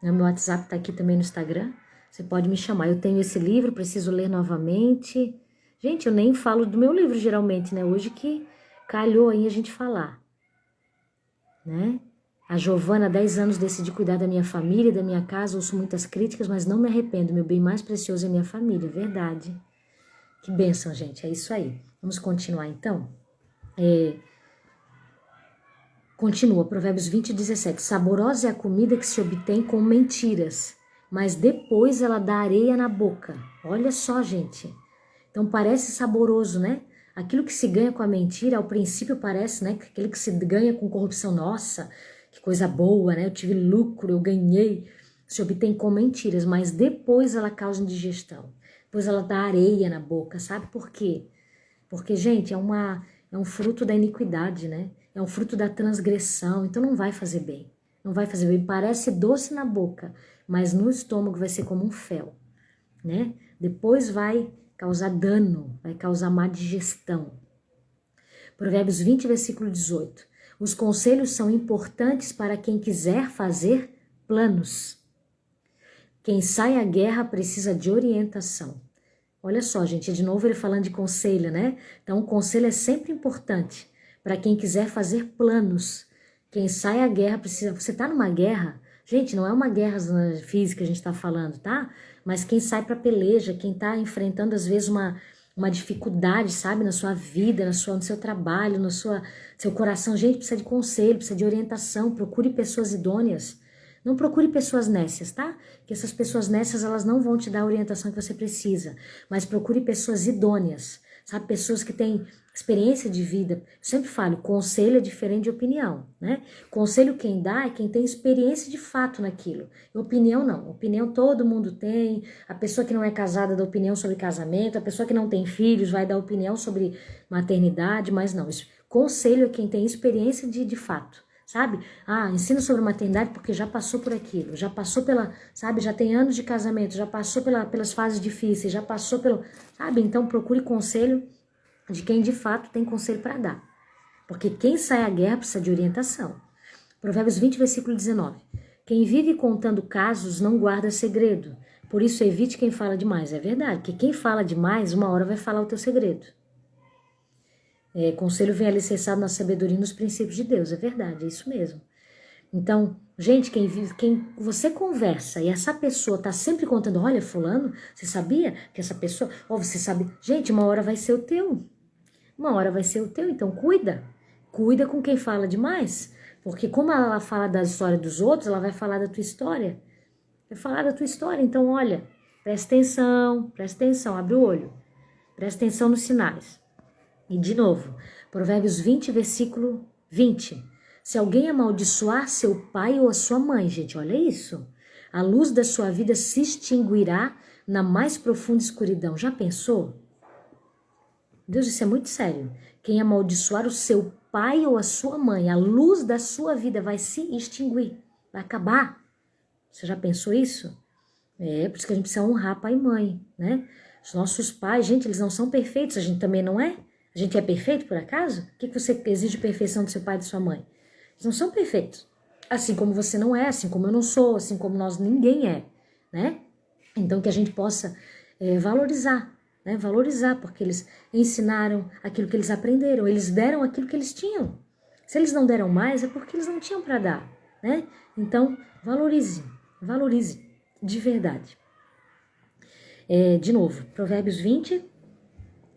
O meu WhatsApp tá aqui também no Instagram. Você pode me chamar. Eu tenho esse livro, preciso ler novamente. Gente, eu nem falo do meu livro geralmente, né? Hoje que calhou aí a gente falar, né? A Giovana, 10 anos, decidi cuidar da minha família e da minha casa. Ouço muitas críticas, mas não me arrependo. Meu bem mais precioso é minha família, verdade. Que bênção, gente. É isso aí. Vamos continuar, então? Continua, Provérbios 20, 17. Saborosa é a comida que se obtém com mentiras, mas depois ela dá areia na boca. Olha só, gente. Então parece saboroso, né? Aquilo que se ganha com a mentira, ao princípio parece, né? Aquilo que se ganha com corrupção, nossa, que coisa boa, né? Eu tive lucro, eu ganhei. Se obtém com mentiras, mas depois ela causa indigestão. Depois ela dá areia na boca, sabe por quê? Porque, gente, é um fruto da iniquidade, né? É um fruto da transgressão, então não vai fazer bem. Não vai fazer bem. Parece doce na boca, mas no estômago vai ser como um fel, né? Depois vai causar dano, vai causar má digestão. Provérbios 20, versículo 18. Os conselhos são importantes para quem quiser fazer planos. Quem sai à guerra precisa de orientação. Olha só, gente, de novo ele falando de conselho, né? Então, o conselho é sempre importante para quem quiser fazer planos. Quem sai à guerra precisa... Você tá numa guerra? Gente, não é uma guerra física que a gente tá falando, tá? Mas quem sai pra peleja, quem tá enfrentando, às vezes, uma dificuldade, sabe? Na sua vida, no seu trabalho, no seu coração. Gente, precisa de conselho, precisa de orientação. Procure pessoas idôneas. Não procure pessoas nécias, tá? Que essas pessoas nécias, elas não vão te dar a orientação que você precisa. Mas procure pessoas idôneas, sabe? Pessoas que têm experiência de vida. Eu sempre falo, conselho é diferente de opinião, né? Conselho quem dá é quem tem experiência de fato naquilo. E opinião não. Opinião todo mundo tem. A pessoa que não é casada dá opinião sobre casamento. A pessoa que não tem filhos vai dar opinião sobre maternidade, mas não. Conselho é quem tem experiência de fato. Sabe? Ensina sobre maternidade porque já passou por aquilo, já passou pela, sabe? Já tem anos de casamento, já passou pelas fases difíceis, já passou pelo, sabe? Então procure conselho de quem de fato tem conselho para dar. Porque quem sai à guerra precisa de orientação. Provérbios 20, versículo 19. Quem vive contando casos não guarda segredo. Por isso evite quem fala demais. É verdade, que quem fala demais, uma hora vai falar o teu segredo. Conselho vem alicerçado na sabedoria e nos princípios de Deus. É verdade, é isso mesmo. Então, gente, quem você conversa e essa pessoa tá sempre contando, olha, fulano, você sabia que essa pessoa, você sabe, gente, uma hora vai ser o teu. Uma hora vai ser o teu, então cuida. Cuida com quem fala demais, porque como ela fala da história dos outros, ela vai falar da tua história. Vai falar da tua história, então olha, presta atenção, abre o olho. Presta atenção nos sinais. E de novo, Provérbios 20, versículo 20. Se alguém amaldiçoar seu pai ou a sua mãe, gente, olha isso. A luz da sua vida se extinguirá na mais profunda escuridão. Já pensou? Deus, isso é muito sério. Quem amaldiçoar o seu pai ou a sua mãe, a luz da sua vida vai se extinguir, vai acabar. Você já pensou isso? Por isso que a gente precisa honrar pai e mãe, né? Os nossos pais, gente, eles não são perfeitos, a gente também não é. A gente é perfeito, por acaso? O que você exige perfeição do seu pai e de sua mãe? Eles não são perfeitos. Assim como você não é, assim como eu não sou, assim como ninguém é, né? Então que a gente possa valorizar, né? Valorizar, porque eles ensinaram aquilo que eles aprenderam, eles deram aquilo que eles tinham. Se eles não deram mais, é porque eles não tinham para dar, né? Então, valorize de verdade. De novo, Provérbios 20,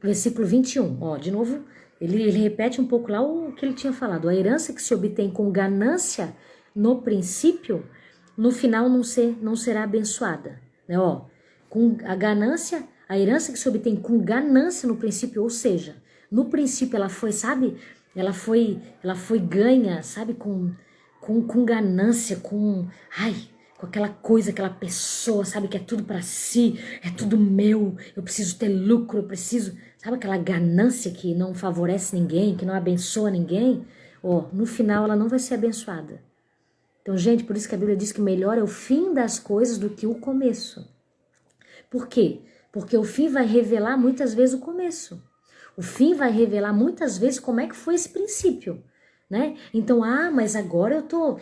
versículo 21. Ó, de novo, ele repete um pouco lá o que ele tinha falado. A herança que se obtém com ganância no princípio, no final não será abençoada. Né? Ó, com a ganância, a herança que se obtém com ganância no princípio, ou seja, no princípio ela foi, sabe? Ela foi ganha, sabe? Com ganância, com aquela coisa, aquela pessoa, sabe? Que é tudo pra si, é tudo meu, eu preciso ter lucro, eu preciso... Sabe aquela ganância que não favorece ninguém, que não abençoa ninguém? No final ela não vai ser abençoada. Então, gente, por isso que a Bíblia diz que melhor é o fim das coisas do que o começo. Por quê? Porque o fim vai revelar muitas vezes o começo. O fim vai revelar muitas vezes como é que foi esse princípio, né? Então, mas agora eu tô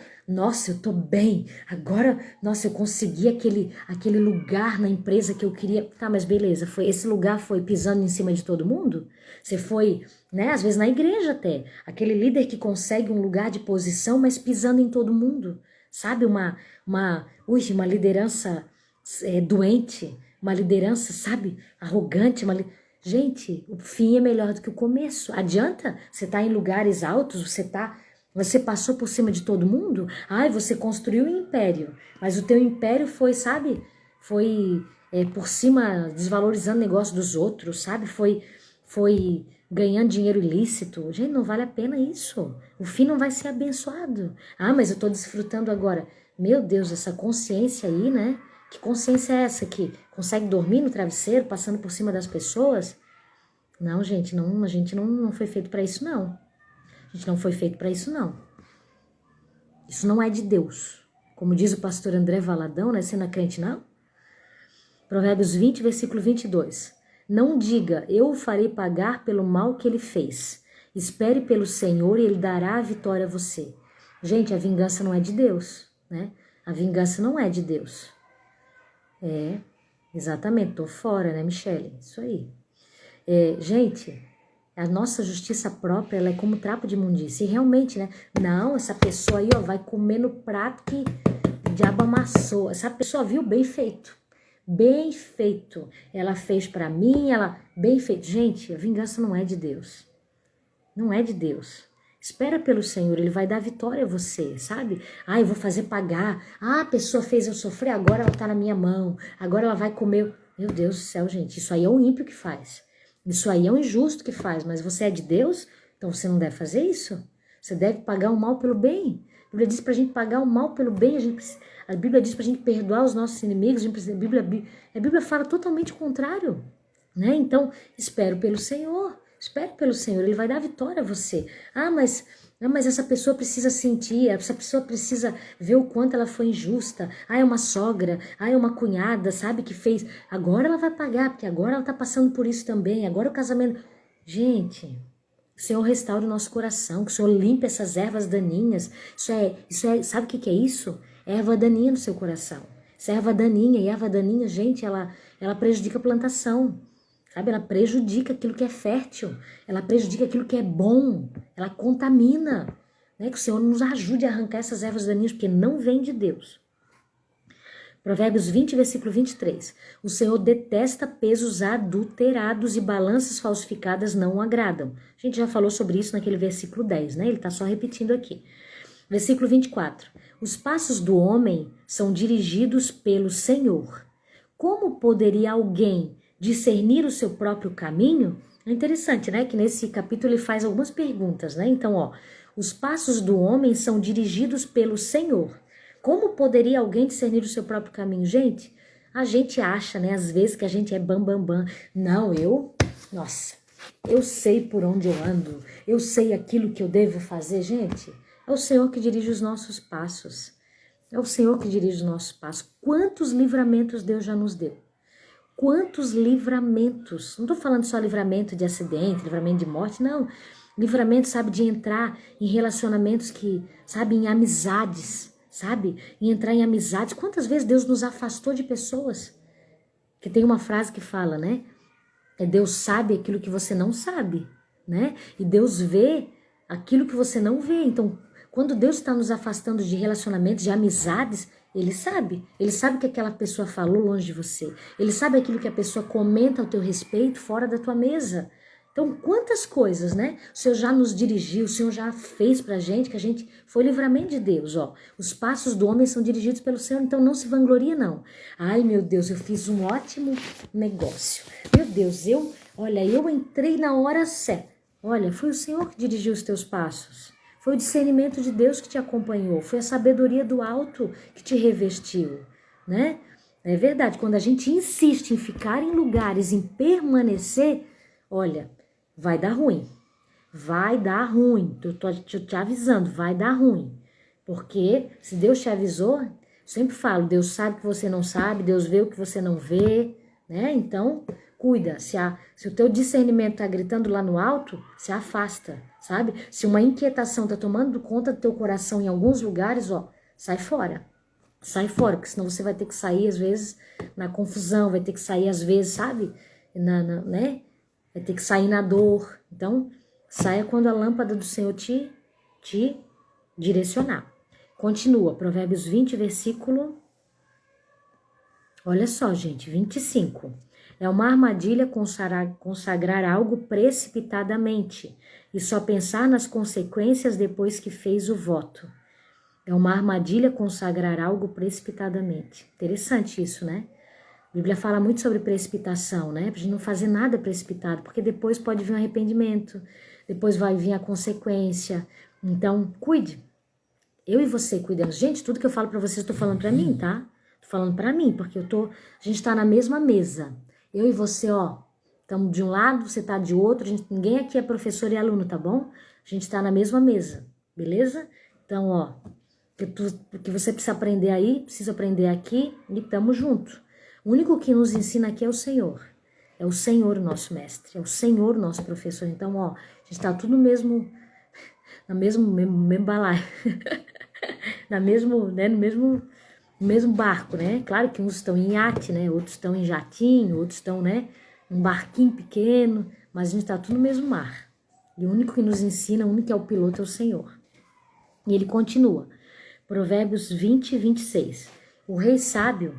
bem. Agora, eu consegui aquele lugar na empresa que eu queria. Tá, mas beleza, esse lugar foi pisando em cima de todo mundo? Você foi, né, às vezes na igreja até, aquele líder que consegue um lugar de posição, mas pisando em todo mundo. Sabe, uma liderança doente, uma liderança, sabe, arrogante, Gente, o fim é melhor do que o começo. Adianta? Você tá em lugares altos, você passou por cima de todo mundo? Você construiu um império, mas o teu império foi, sabe? Foi por cima, desvalorizando o negócio dos outros, sabe? Foi ganhando dinheiro ilícito. Gente, não vale a pena isso. O fim não vai ser abençoado. Mas eu tô desfrutando agora. Meu Deus, essa consciência aí, né? Que consciência é essa que consegue dormir no travesseiro, passando por cima das pessoas? Não, gente, a gente não foi feito para isso, não. A gente não foi feito para isso, não. Isso não é de Deus. Como diz o pastor André Valadão, né? Você não é crente, não? Provérbios 20, versículo 22. Não diga, eu o farei pagar pelo mal que ele fez. Espere pelo Senhor e ele dará a vitória a você. Gente, a vingança não é de Deus, né? A vingança não é de Deus. Exatamente, tô fora, né, Michele? Isso aí. Gente, a nossa justiça própria, ela é como trapo de imundícia. E realmente, né? Não, essa pessoa aí, vai comer no prato que o diabo amassou. Essa pessoa viu bem feito. Bem feito. Ela fez pra mim, bem feito. Gente, a vingança não é de Deus. Não é de Deus. Espera pelo Senhor, Ele vai dar vitória a você, sabe? Eu vou fazer pagar. A pessoa fez eu sofrer, agora ela tá na minha mão. Agora ela vai comer. Meu Deus do céu, gente, isso aí é o ímpio que faz. Isso aí é o injusto que faz. Mas você é de Deus, então você não deve fazer isso. Você deve pagar o mal pelo bem. A Bíblia diz pra gente pagar o mal pelo bem. A Bíblia diz pra gente perdoar os nossos inimigos. A Bíblia fala totalmente o contrário, né? Então, espero pelo Senhor. Espere pelo Senhor, Ele vai dar vitória a você. Mas essa pessoa precisa sentir, essa pessoa precisa ver o quanto ela foi injusta. É uma sogra, é uma cunhada, sabe, que fez. Agora ela vai pagar, porque agora ela tá passando por isso também. Agora o casamento... Gente, Que o Senhor restaure o nosso coração, que o Senhor limpe essas ervas daninhas. Sabe o que é isso? É erva daninha no seu coração. Essa erva daninha, e erva daninha, gente, ela prejudica a plantação. Sabe? Ela prejudica aquilo que é fértil. Ela prejudica aquilo que é bom. Ela contamina. Né? Que o Senhor nos ajude a arrancar essas ervas daninhas, porque não vem de Deus. Provérbios 20, versículo 23. O Senhor detesta pesos adulterados e balanças falsificadas não o agradam. A gente já falou sobre isso naquele versículo 10, né? Ele está só repetindo aqui. Versículo 24. Os passos do homem são dirigidos pelo Senhor. Como poderia alguém discernir o seu próprio caminho? É interessante, né? Que nesse capítulo ele faz algumas perguntas, né? Então, ó, os passos do homem são dirigidos pelo Senhor. Como poderia alguém discernir o seu próprio caminho? Gente, a gente acha, né, às vezes que a gente é bam. Não, nossa, eu sei por onde eu ando, eu sei aquilo que eu devo fazer. Gente, é o Senhor que dirige os nossos passos. É o Senhor que dirige os nossos passos. Quantos livramentos Deus já nos deu? Quantos livramentos? Não estou falando só livramento de acidente, livramento de morte, não. Livramento, sabe, de entrar em relacionamentos que, sabe, em amizades, sabe? E entrar em amizades. Quantas vezes Deus nos afastou de pessoas? Que tem uma frase que fala, né? Deus sabe aquilo que você não sabe, né? E Deus vê aquilo que você não vê. Então, quando Deus está nos afastando de relacionamentos, de amizades, Ele sabe. Ele sabe o que aquela pessoa falou longe de você. Ele sabe aquilo que a pessoa comenta ao teu respeito fora da tua mesa. Então, quantas coisas, né? O Senhor já nos dirigiu, o Senhor já fez pra gente, que a gente foi livramento de Deus, ó. Os passos do homem são dirigidos pelo Senhor, então não se vangloria, não. Ai, meu Deus, eu fiz um ótimo negócio. Meu Deus, eu entrei na hora certa. Olha, foi o Senhor que dirigiu os teus passos. Foi o discernimento de Deus que te acompanhou. Foi a sabedoria do alto que te revestiu, né? É verdade, quando a gente insiste em ficar em lugares, em permanecer, olha, vai dar ruim. Vai dar ruim. Eu tô te avisando, vai dar ruim. Porque se Deus te avisou, eu sempre falo, Deus sabe o que você não sabe, Deus vê o que você não vê, né? Então, cuida. Se o teu discernimento tá gritando lá no alto, se afasta, sabe? Se uma inquietação tá tomando conta do teu coração em alguns lugares, ó, sai fora. Sai fora, porque senão você vai ter que sair, às vezes, na confusão, vai ter que sair, às vezes, sabe? Né? Vai ter que sair na dor. Então, saia quando a lâmpada do Senhor te direcionar. Continua, Provérbios 20, versículo... Olha só, gente, 25. É uma armadilha consagrar algo precipitadamente e só pensar nas consequências depois que fez o voto. É uma armadilha consagrar algo precipitadamente. Interessante isso, né? A Bíblia fala muito sobre precipitação, né? Pra gente não fazer nada precipitado, porque depois pode vir um arrependimento, depois vai vir a consequência. Então, cuide. Eu e você cuidamos. Gente, tudo que eu falo pra vocês, eu tô falando pra mim, tá? Tô falando pra mim, porque a gente tá na mesma mesa. Eu e você, ó, estamos de um lado, você tá de outro. Ninguém aqui é professor e aluno, tá bom? A gente tá na mesma mesa, beleza? Então, ó, o que você precisa aprender aí, precisa aprender aqui e tamo junto. O único que nos ensina aqui é o Senhor. É o Senhor o nosso mestre, é o Senhor o nosso professor. Então, ó, a gente tá tudo no mesmo balaio. No mesmo barco, né? Claro que uns estão em iate, né? Outros estão em jatinho, outros estão, né, num barquinho pequeno, mas a gente tá tudo no mesmo mar. E o único que nos ensina, o único que é o piloto é o Senhor. E ele continua. Provérbios 20 e 26. O rei sábio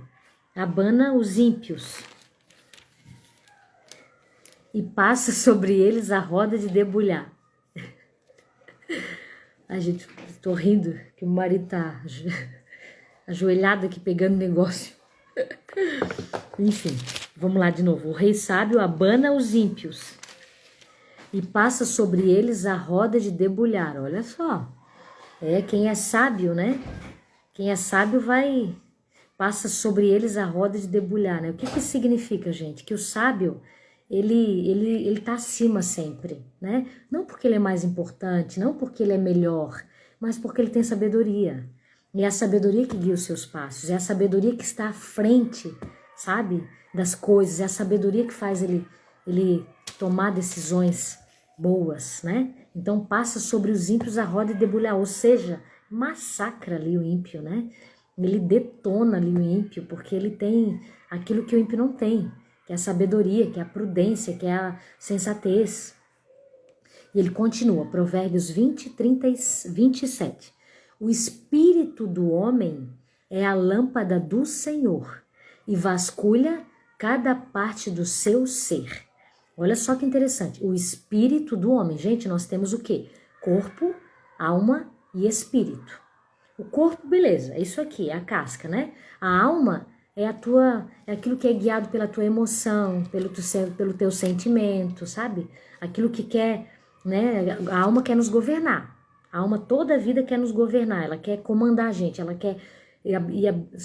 abana os ímpios e passa sobre eles a roda de debulhar. Ai, gente, tô rindo que o marido tá ajoelhado aqui pegando negócio. Enfim, vamos lá de novo. O rei sábio abana os ímpios e passa sobre eles a roda de debulhar. Olha só. Quem é sábio, né? Quem é sábio passa sobre eles a roda de debulhar, né? O que que significa, gente? Que o sábio, ele tá acima sempre, né? Não porque ele é mais importante, não porque ele é melhor, mas porque ele tem sabedoria. E é a sabedoria que guia os seus passos, é a sabedoria que está à frente, sabe? Das coisas, é a sabedoria que faz ele tomar decisões boas, né? Então passa sobre os ímpios a roda e debulha, ou seja, massacra ali o ímpio, né? Ele detona ali o ímpio, porque ele tem aquilo que o ímpio não tem, que é a sabedoria, que é a prudência, que é a sensatez. E ele continua, Provérbios 20, 30 e 27. O espírito do homem é a lâmpada do Senhor e vasculha cada parte do seu ser. Olha só que interessante, o espírito do homem. Gente, nós temos o quê? Corpo, alma e espírito. O corpo, beleza, é isso aqui, é a casca, né? A alma é aquilo que é guiado pela tua emoção, pelo teu sentimento, sabe? Aquilo que quer, né? A alma quer nos governar. A alma toda a vida quer nos governar, ela quer comandar a gente, ela quer,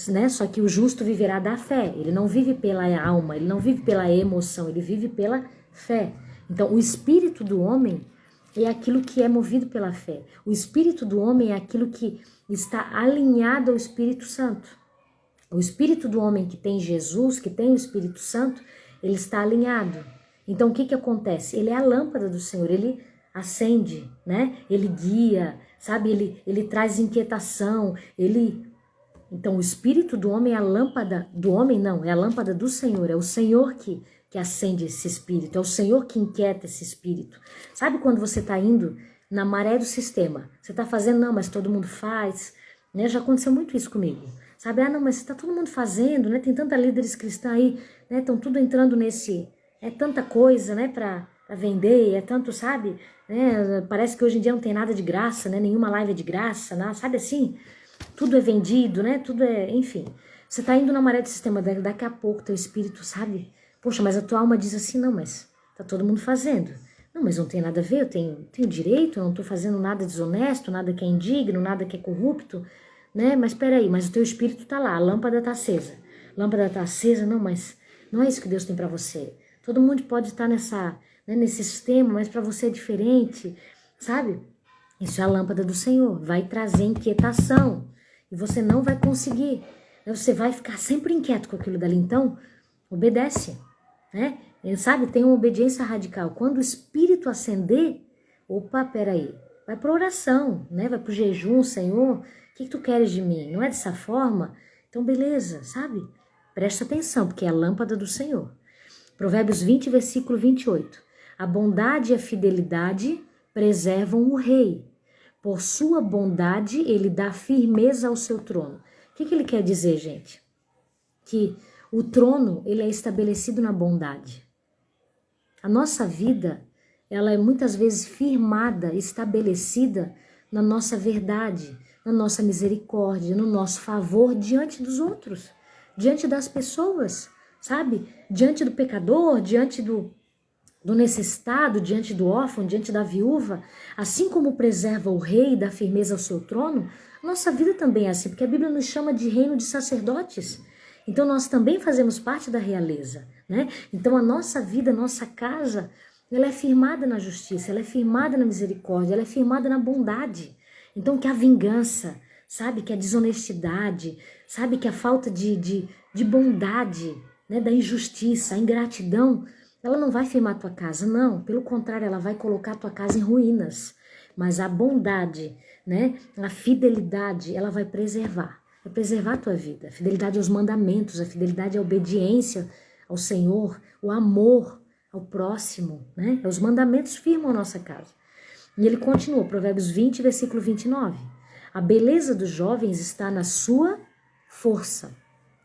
né? Só que o justo viverá da fé. Ele não vive pela alma, ele não vive pela emoção, ele vive pela fé. Então, o espírito do homem é aquilo que é movido pela fé. O espírito do homem é aquilo que está alinhado ao Espírito Santo. O espírito do homem que tem Jesus, que tem o Espírito Santo, ele está alinhado. Então, o que que acontece? Ele é a lâmpada do Senhor, ele acende, né? Ele guia, sabe? Ele traz inquietação, Então, o espírito do homem é a lâmpada do homem, não, é a lâmpada do Senhor, é o Senhor que acende esse espírito, é o Senhor que inquieta esse espírito. Sabe quando você está indo na maré do sistema? Você está fazendo, não, mas todo mundo faz, né? Já aconteceu muito isso comigo. Sabe, não, mas está todo mundo fazendo, né? Tem tanta líderes cristãs aí, né? Estão tudo entrando nesse, é tanta coisa, né? Para vender, é tanto, sabe? Né? Parece que hoje em dia não tem nada de graça, né? Nenhuma live é de graça, né? Sabe assim? Tudo é vendido, né? Tudo é, enfim. Você está indo na maré do sistema, daqui a pouco teu espírito, sabe? Poxa, mas a tua alma diz assim, não, mas tá todo mundo fazendo. Não, mas não tem nada a ver, eu tenho direito, eu não estou fazendo nada desonesto, nada que é indigno, nada que é corrupto, né? Mas peraí, mas o teu espírito tá lá, a lâmpada tá acesa. A lâmpada tá acesa, não, mas não é isso que Deus tem para você. Todo mundo pode estar nesse sistema, mas para você é diferente, sabe? Isso é a lâmpada do Senhor, vai trazer inquietação e você não vai conseguir. Você vai ficar sempre inquieto com aquilo dali, então obedece, né? Sabe, tem uma obediência radical. Quando o espírito acender, opa, peraí, vai para oração, né? Vai para o jejum, Senhor, o que tu queres de mim? Não é dessa forma? Então, beleza, sabe? Presta atenção, porque é a lâmpada do Senhor. Provérbios 20, versículo 28. A bondade e a fidelidade preservam o rei. Por sua bondade, ele dá firmeza ao seu trono. O que ele quer dizer, gente? Que o trono, ele é estabelecido na bondade. A nossa vida, ela é muitas vezes firmada, estabelecida na nossa verdade, na nossa misericórdia, no nosso favor diante dos outros, diante das pessoas, sabe? Diante do pecador, diante do necessitado, diante do órfão, diante da viúva. Assim como preserva o rei e dá firmeza ao seu trono, nossa vida também é assim, porque a Bíblia nos chama de reino de sacerdotes. Então nós também fazemos parte da realeza, né? Então a nossa vida, a nossa casa, ela é firmada na justiça, ela é firmada na misericórdia, ela é firmada na bondade. Então que a vingança, sabe, que a desonestidade, sabe, que a falta de bondade, né, da injustiça, a ingratidão, ela não vai firmar a tua casa, não. Pelo contrário, ela vai colocar a tua casa em ruínas. Mas a bondade, né, a fidelidade, ela vai preservar a tua vida. A fidelidade aos mandamentos, a fidelidade à obediência ao Senhor, o amor ao próximo, né? Os mandamentos firmam a nossa casa. E ele continua, Provérbios 20, versículo 29. A beleza dos jovens está na sua força.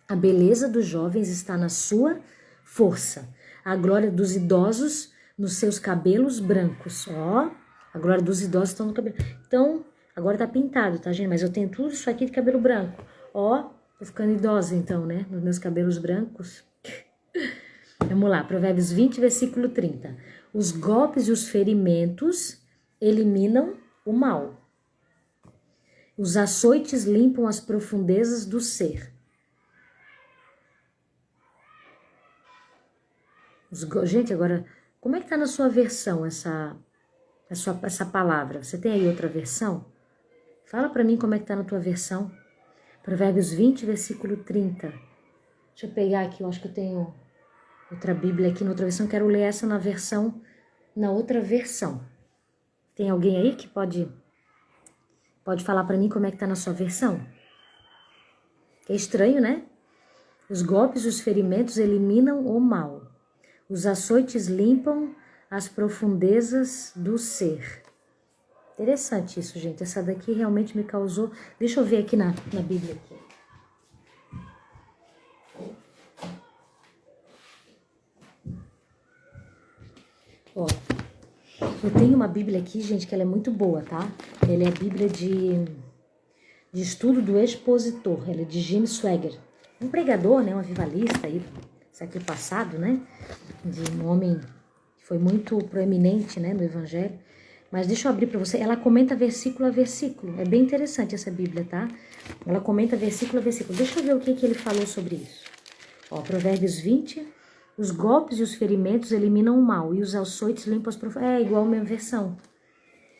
A beleza dos jovens está na sua força. A glória dos idosos nos seus cabelos brancos. Ó, a glória dos idosos está no cabelo. Então, agora tá pintado, tá, gente? Mas eu tenho tudo isso aqui de cabelo branco. Ó, tô ficando idosa então, né? Nos meus cabelos brancos. Vamos lá, Provérbios 20, versículo 30. Os golpes e os ferimentos eliminam o mal. Os açoites limpam as profundezas do ser. Gente, agora, como é que tá na sua versão essa palavra? Você tem aí outra versão? Fala para mim como é que tá na tua versão. Provérbios 20, versículo 30. Deixa eu pegar aqui, eu acho que eu tenho outra Bíblia aqui na outra versão. Quero ler essa na na outra versão. Tem alguém aí que pode falar para mim como é que tá na sua versão? É estranho, né? Os golpes e os ferimentos eliminam o mal. Os açoites limpam as profundezas do ser. Interessante isso, gente. Essa daqui realmente me causou... Deixa eu ver aqui na Bíblia. Aqui. Ó, eu tenho uma Bíblia aqui, gente, que ela é muito boa, tá? Ela é a Bíblia de estudo do expositor. Ela é de Jim Swaggart. Um pregador, né? Um avivalista aí, século passado, né? De um homem que foi muito proeminente, né? No Evangelho. Mas deixa eu abrir para você. Ela comenta versículo a versículo. É bem interessante essa Bíblia, tá? Ela comenta versículo a versículo. Deixa eu ver o que ele falou sobre isso. Ó, Provérbios 20. Os golpes e os ferimentos eliminam o mal. E os açoites limpam as profundezas. É igual a minha versão.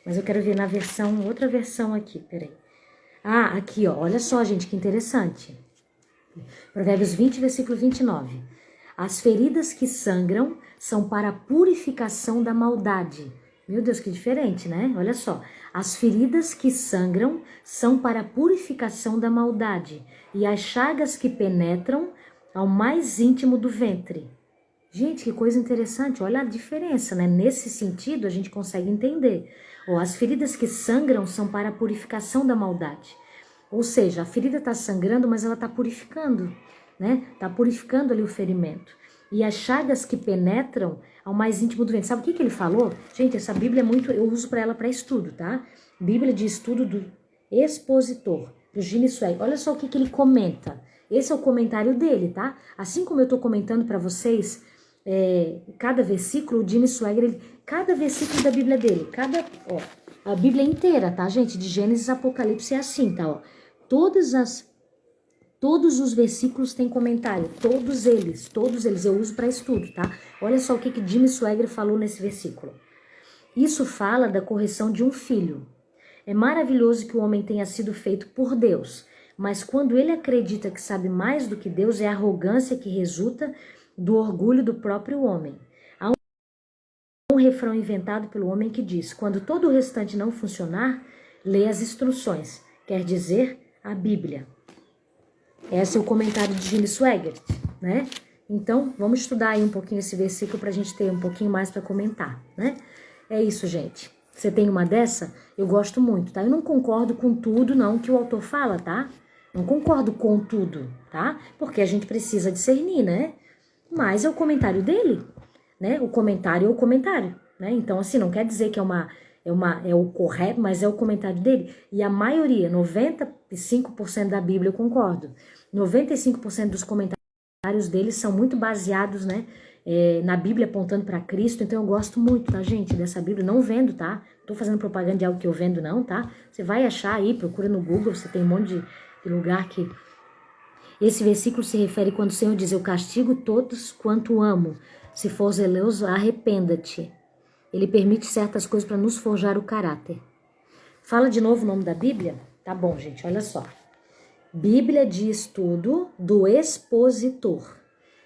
Mas eu quero ver na versão, outra versão aqui. Peraí. Ah, aqui, ó. Olha só, gente, que interessante. Provérbios 20, versículo 29. As feridas que sangram são para a purificação da maldade. Meu Deus, que diferente, né? Olha só. As feridas que sangram são para a purificação da maldade. E as chagas que penetram ao mais íntimo do ventre. Gente, que coisa interessante. Olha a diferença, né? Nesse sentido, a gente consegue entender. As feridas que sangram são para a purificação da maldade. Ou seja, a ferida está sangrando, mas ela está purificando, né? Está purificando ali o ferimento. E as chagas que penetram ao mais íntimo do ventre. Sabe o que ele falou? Gente, essa Bíblia é muito... Eu uso para ela para estudo, tá? Bíblia de estudo do expositor, do Jim Swaggart. Olha só o que ele comenta. Esse é o comentário dele, tá? Assim como eu estou comentando para vocês... cada versículo, o Jim Swaggart, cada versículo da Bíblia dele, a Bíblia inteira, tá, gente? De Gênesis a Apocalipse é assim, tá? Ó. Todos os versículos têm comentário, todos eles eu uso para estudo, tá? Olha só o que Jim Swaggart falou nesse versículo. Isso fala da correção de um filho. É maravilhoso que o homem tenha sido feito por Deus, mas quando ele acredita que sabe mais do que Deus, é a arrogância que resulta do orgulho do próprio homem. Há um refrão inventado pelo homem que diz: quando todo o restante não funcionar, lê as instruções, quer dizer, a Bíblia. Esse é o comentário de Jim Swaggart, né? Então, vamos estudar aí um pouquinho esse versículo para a gente ter um pouquinho mais para comentar, né? É isso, gente. Você tem uma dessa? Eu gosto muito, tá? Eu não concordo com tudo, não, que o autor fala, tá? Não concordo com tudo, tá? Porque a gente precisa discernir, né? Mas é o comentário dele, né? O comentário é o comentário, né? Então, assim, não quer dizer que é o correto, mas é o comentário dele. E a maioria, 95% da Bíblia eu concordo. 95% dos comentários dele são muito baseados, né? Na Bíblia apontando para Cristo. Então, eu gosto muito, tá, gente, dessa Bíblia. Não vendo, tá? Não tô fazendo propaganda de algo que eu vendo, não, tá? Você vai achar aí, procura no Google, você tem um monte de lugar que... Esse versículo se refere quando o Senhor diz: eu castigo todos quanto amo. Se for zeloso, arrependa-te. Ele permite certas coisas para nos forjar o caráter. Fala de novo o nome da Bíblia? Tá bom, gente, olha só. Bíblia de estudo do expositor.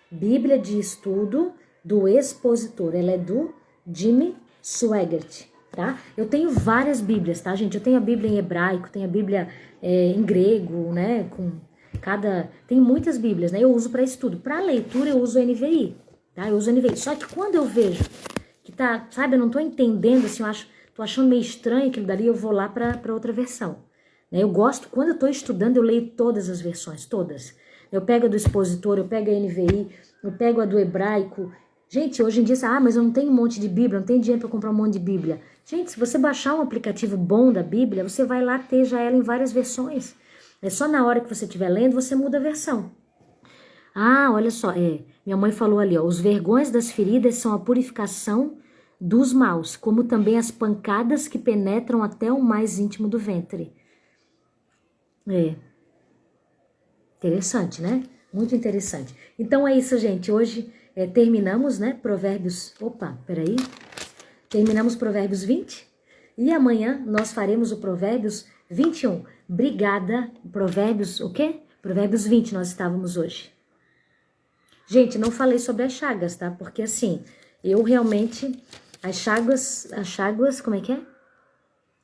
Bíblia de estudo do expositor. Ela é do Jim Swaggart, tá? Eu tenho várias Bíblias, tá, gente? Eu tenho a Bíblia em hebraico, tenho a Bíblia em grego, né? Tem muitas Bíblias, né? Eu uso para estudo. Para leitura eu uso o NVI, tá? Eu uso o NVI. Só que quando eu vejo que tá, sabe, eu não tô entendendo, assim, tô achando meio estranho aquilo dali, eu vou lá para outra versão. Né? Eu gosto, quando eu tô estudando, eu leio todas as versões, todas. Eu pego a do expositor, eu pego a NVI, eu pego a do hebraico. Gente, hoje em dia, mas eu não tenho um monte de Bíblia, não tenho dinheiro para comprar um monte de Bíblia. Gente, se você baixar um aplicativo bom da Bíblia, você vai lá ter já ela em várias versões. É só na hora que você estiver lendo, você muda a versão. Olha só, minha mãe falou ali, ó, os vergões das feridas são a purificação dos maus, como também as pancadas que penetram até o mais íntimo do ventre. Interessante, né? Muito interessante. Então é isso, gente. Hoje terminamos, né? Terminamos Provérbios 20 e amanhã nós faremos o Provérbios 21. Obrigada. Provérbios, o quê? Provérbios 20 nós estávamos hoje. Gente, não falei sobre as chagas, tá? Porque assim, eu realmente As cháguas, como é que é?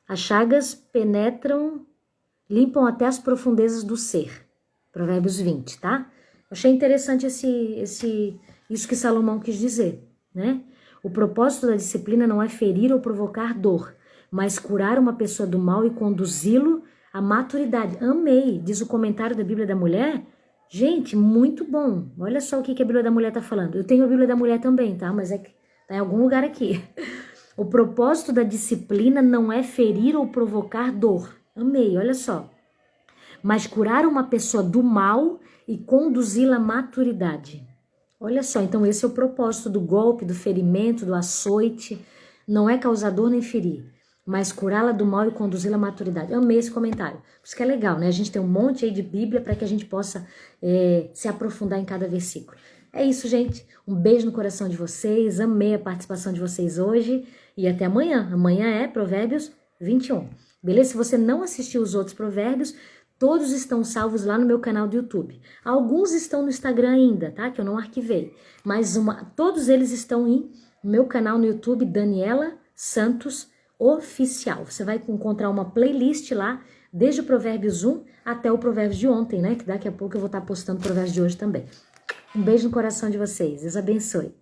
As chagas penetram, limpam até as profundezas do ser. Provérbios 20, tá? Achei interessante isso que Salomão quis dizer, né? O propósito da disciplina não é ferir ou provocar dor, mas curar uma pessoa do mal e conduzi-lo à maturidade. Amei, diz o comentário da Bíblia da Mulher. Gente, muito bom. Olha só o que a Bíblia da Mulher tá falando. Eu tenho a Bíblia da Mulher também, tá? Mas é que tá em algum lugar aqui. O propósito da disciplina não é ferir ou provocar dor. Amei, olha só. Mas curar uma pessoa do mal e conduzi-la à maturidade. Olha só, então esse é o propósito do golpe, do ferimento, do açoite. Não é causar dor nem ferir, mas curá-la do mal e conduzi-la à maturidade. Eu amei esse comentário. Por isso que é legal, né? A gente tem um monte aí de Bíblia para que a gente possa se aprofundar em cada versículo. É isso, gente. Um beijo no coração de vocês. Amei a participação de vocês hoje. E até amanhã. Amanhã é Provérbios 21. Beleza? Se você não assistiu os outros provérbios, todos estão salvos lá no meu canal do YouTube. Alguns estão no Instagram ainda, tá? Que eu não arquivei. Mas todos eles estão em meu canal no YouTube, Daniela Santos Oficial. Você vai encontrar uma playlist lá, desde o Provérbios 1 até o Provérbios de ontem, né? Que daqui a pouco eu vou estar postando o Provérbios de hoje também. Um beijo no coração de vocês. Deus abençoe.